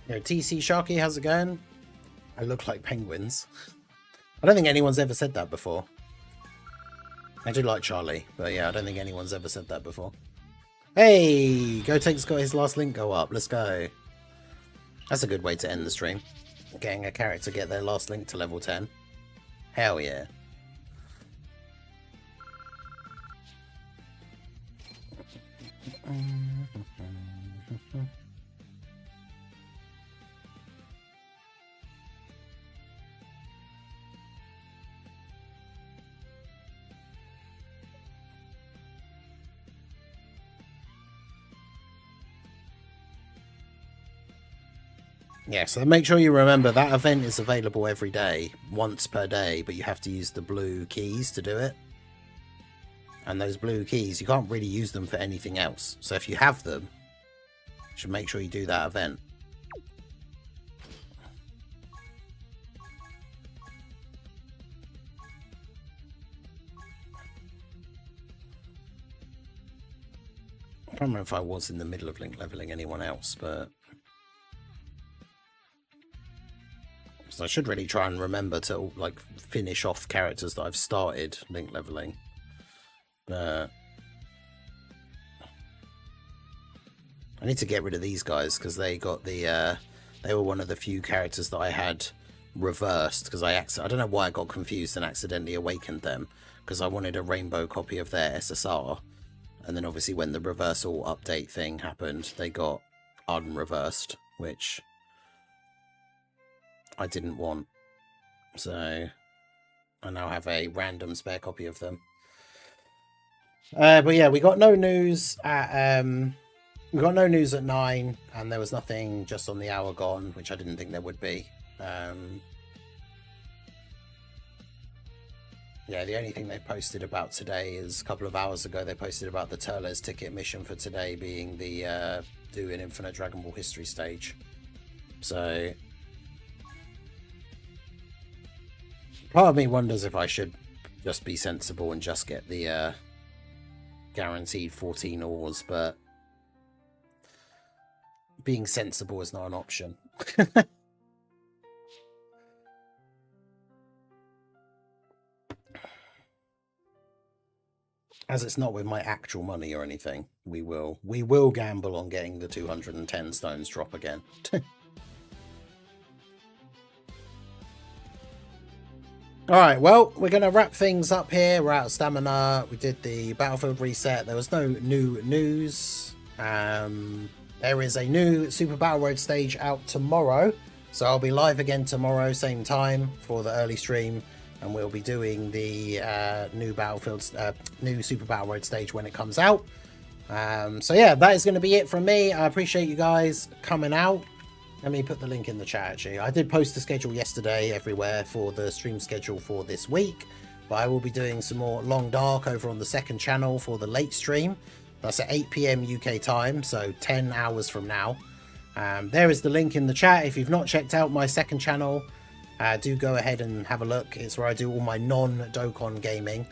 A: Yo, TC Sharky, how's it going? I look like penguins. I don't think anyone's ever said that before. I do like Charlie, but yeah, I don't think anyone's ever said that before. Hey, Gotenks got his last link go up. Let's go. That's a good way to end the stream. Getting a character get their last link to level 10. Hell yeah. Yeah, so make sure you remember that event is available every day, once per day, but you have to use the blue keys to do it. And those blue keys, you can't really use them for anything else. So if you have them, you should make sure you do that event. I don't remember if I was in the middle of link leveling anyone else, but... So I should really try and remember to like finish off characters that I've started link leveling. But I need to get rid of these guys because they got the they were one of the few characters that I had reversed because I don't know why I got confused and accidentally awakened them because I wanted a rainbow copy of their SSR, and then obviously when the reversal update thing happened, they got unreversed, which I didn't want, so I now have a random spare copy of them. But yeah, we got no news at We got no news at 9, and there was nothing just on the hour gone, which I didn't think there would be. Yeah, the only thing they posted about today is a couple of hours ago they posted about the Turles ticket mission for today being the do an Infinite Dragon Ball History stage. So part of me wonders if I should just be sensible and just get the guaranteed 14 ores, but being sensible is not an option. As it's not with my actual money or anything, we will gamble on getting the 210 stones drop again. Alright, well, we're going to wrap things up here. We're out of stamina. We did the battlefield reset. There was no new news. There is a new Super Battle Road stage out tomorrow. So I'll be live again tomorrow, same time, for the early stream. And we'll be doing the new Super Battle Road stage when it comes out. So yeah, that is going to be it from me. I appreciate you guys coming out. Let me put the link in the chat, actually. I did post the schedule yesterday everywhere for the stream schedule for this week. But I will be doing some more Long Dark over on the second channel for the late stream. That's at 8 PM UK time, so 10 hours from now. There is the link in the chat. If you've not checked out my second channel, do go ahead and have a look. It's where I do all my non-Dokkan gaming.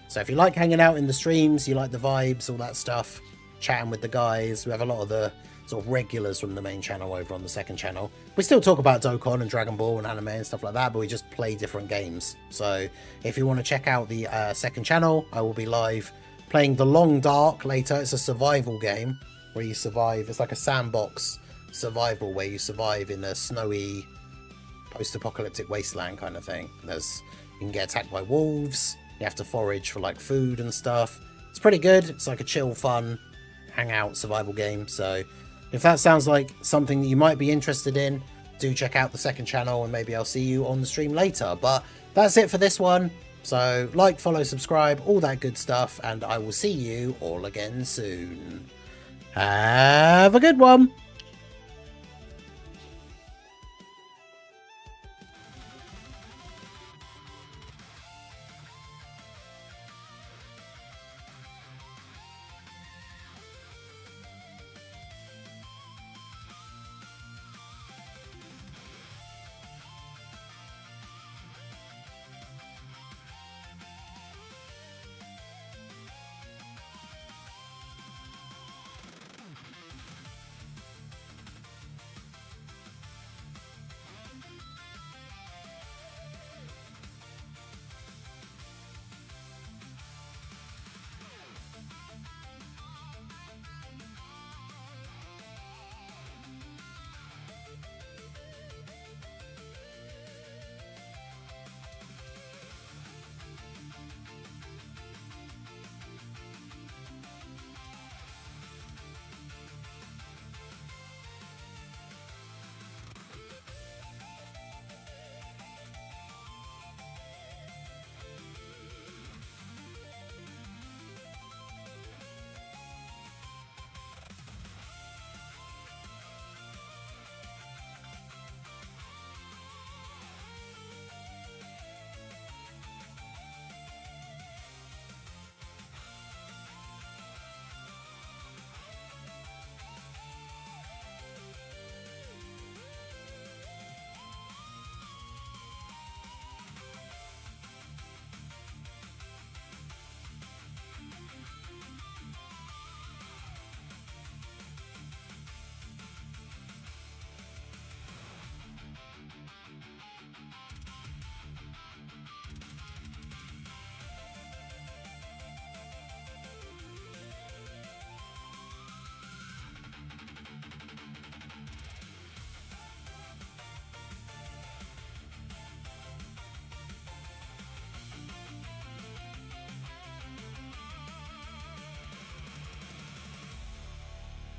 A: So if you like hanging out in the streams, you like the vibes, all that stuff, chatting with the guys, we have a lot of the sort of regulars from the main channel over on the second channel. We still talk about Dokkan and Dragon Ball and anime and stuff like that, but we just play different games. So if you want to check out the second channel, I will be live playing the Long Dark later. It's a survival game where you survive. It's like a sandbox survival where you survive in a snowy post-apocalyptic wasteland kind of thing. You can get attacked by wolves. You have to forage for like food and stuff. It's pretty good. It's like a chill, fun, hangout survival game. So if that sounds like something that you might be interested in, do check out the second channel and maybe I'll see you on the stream later. But that's it for this one. So like, follow, subscribe, all that good stuff, and I will see you all again soon. Have a good one.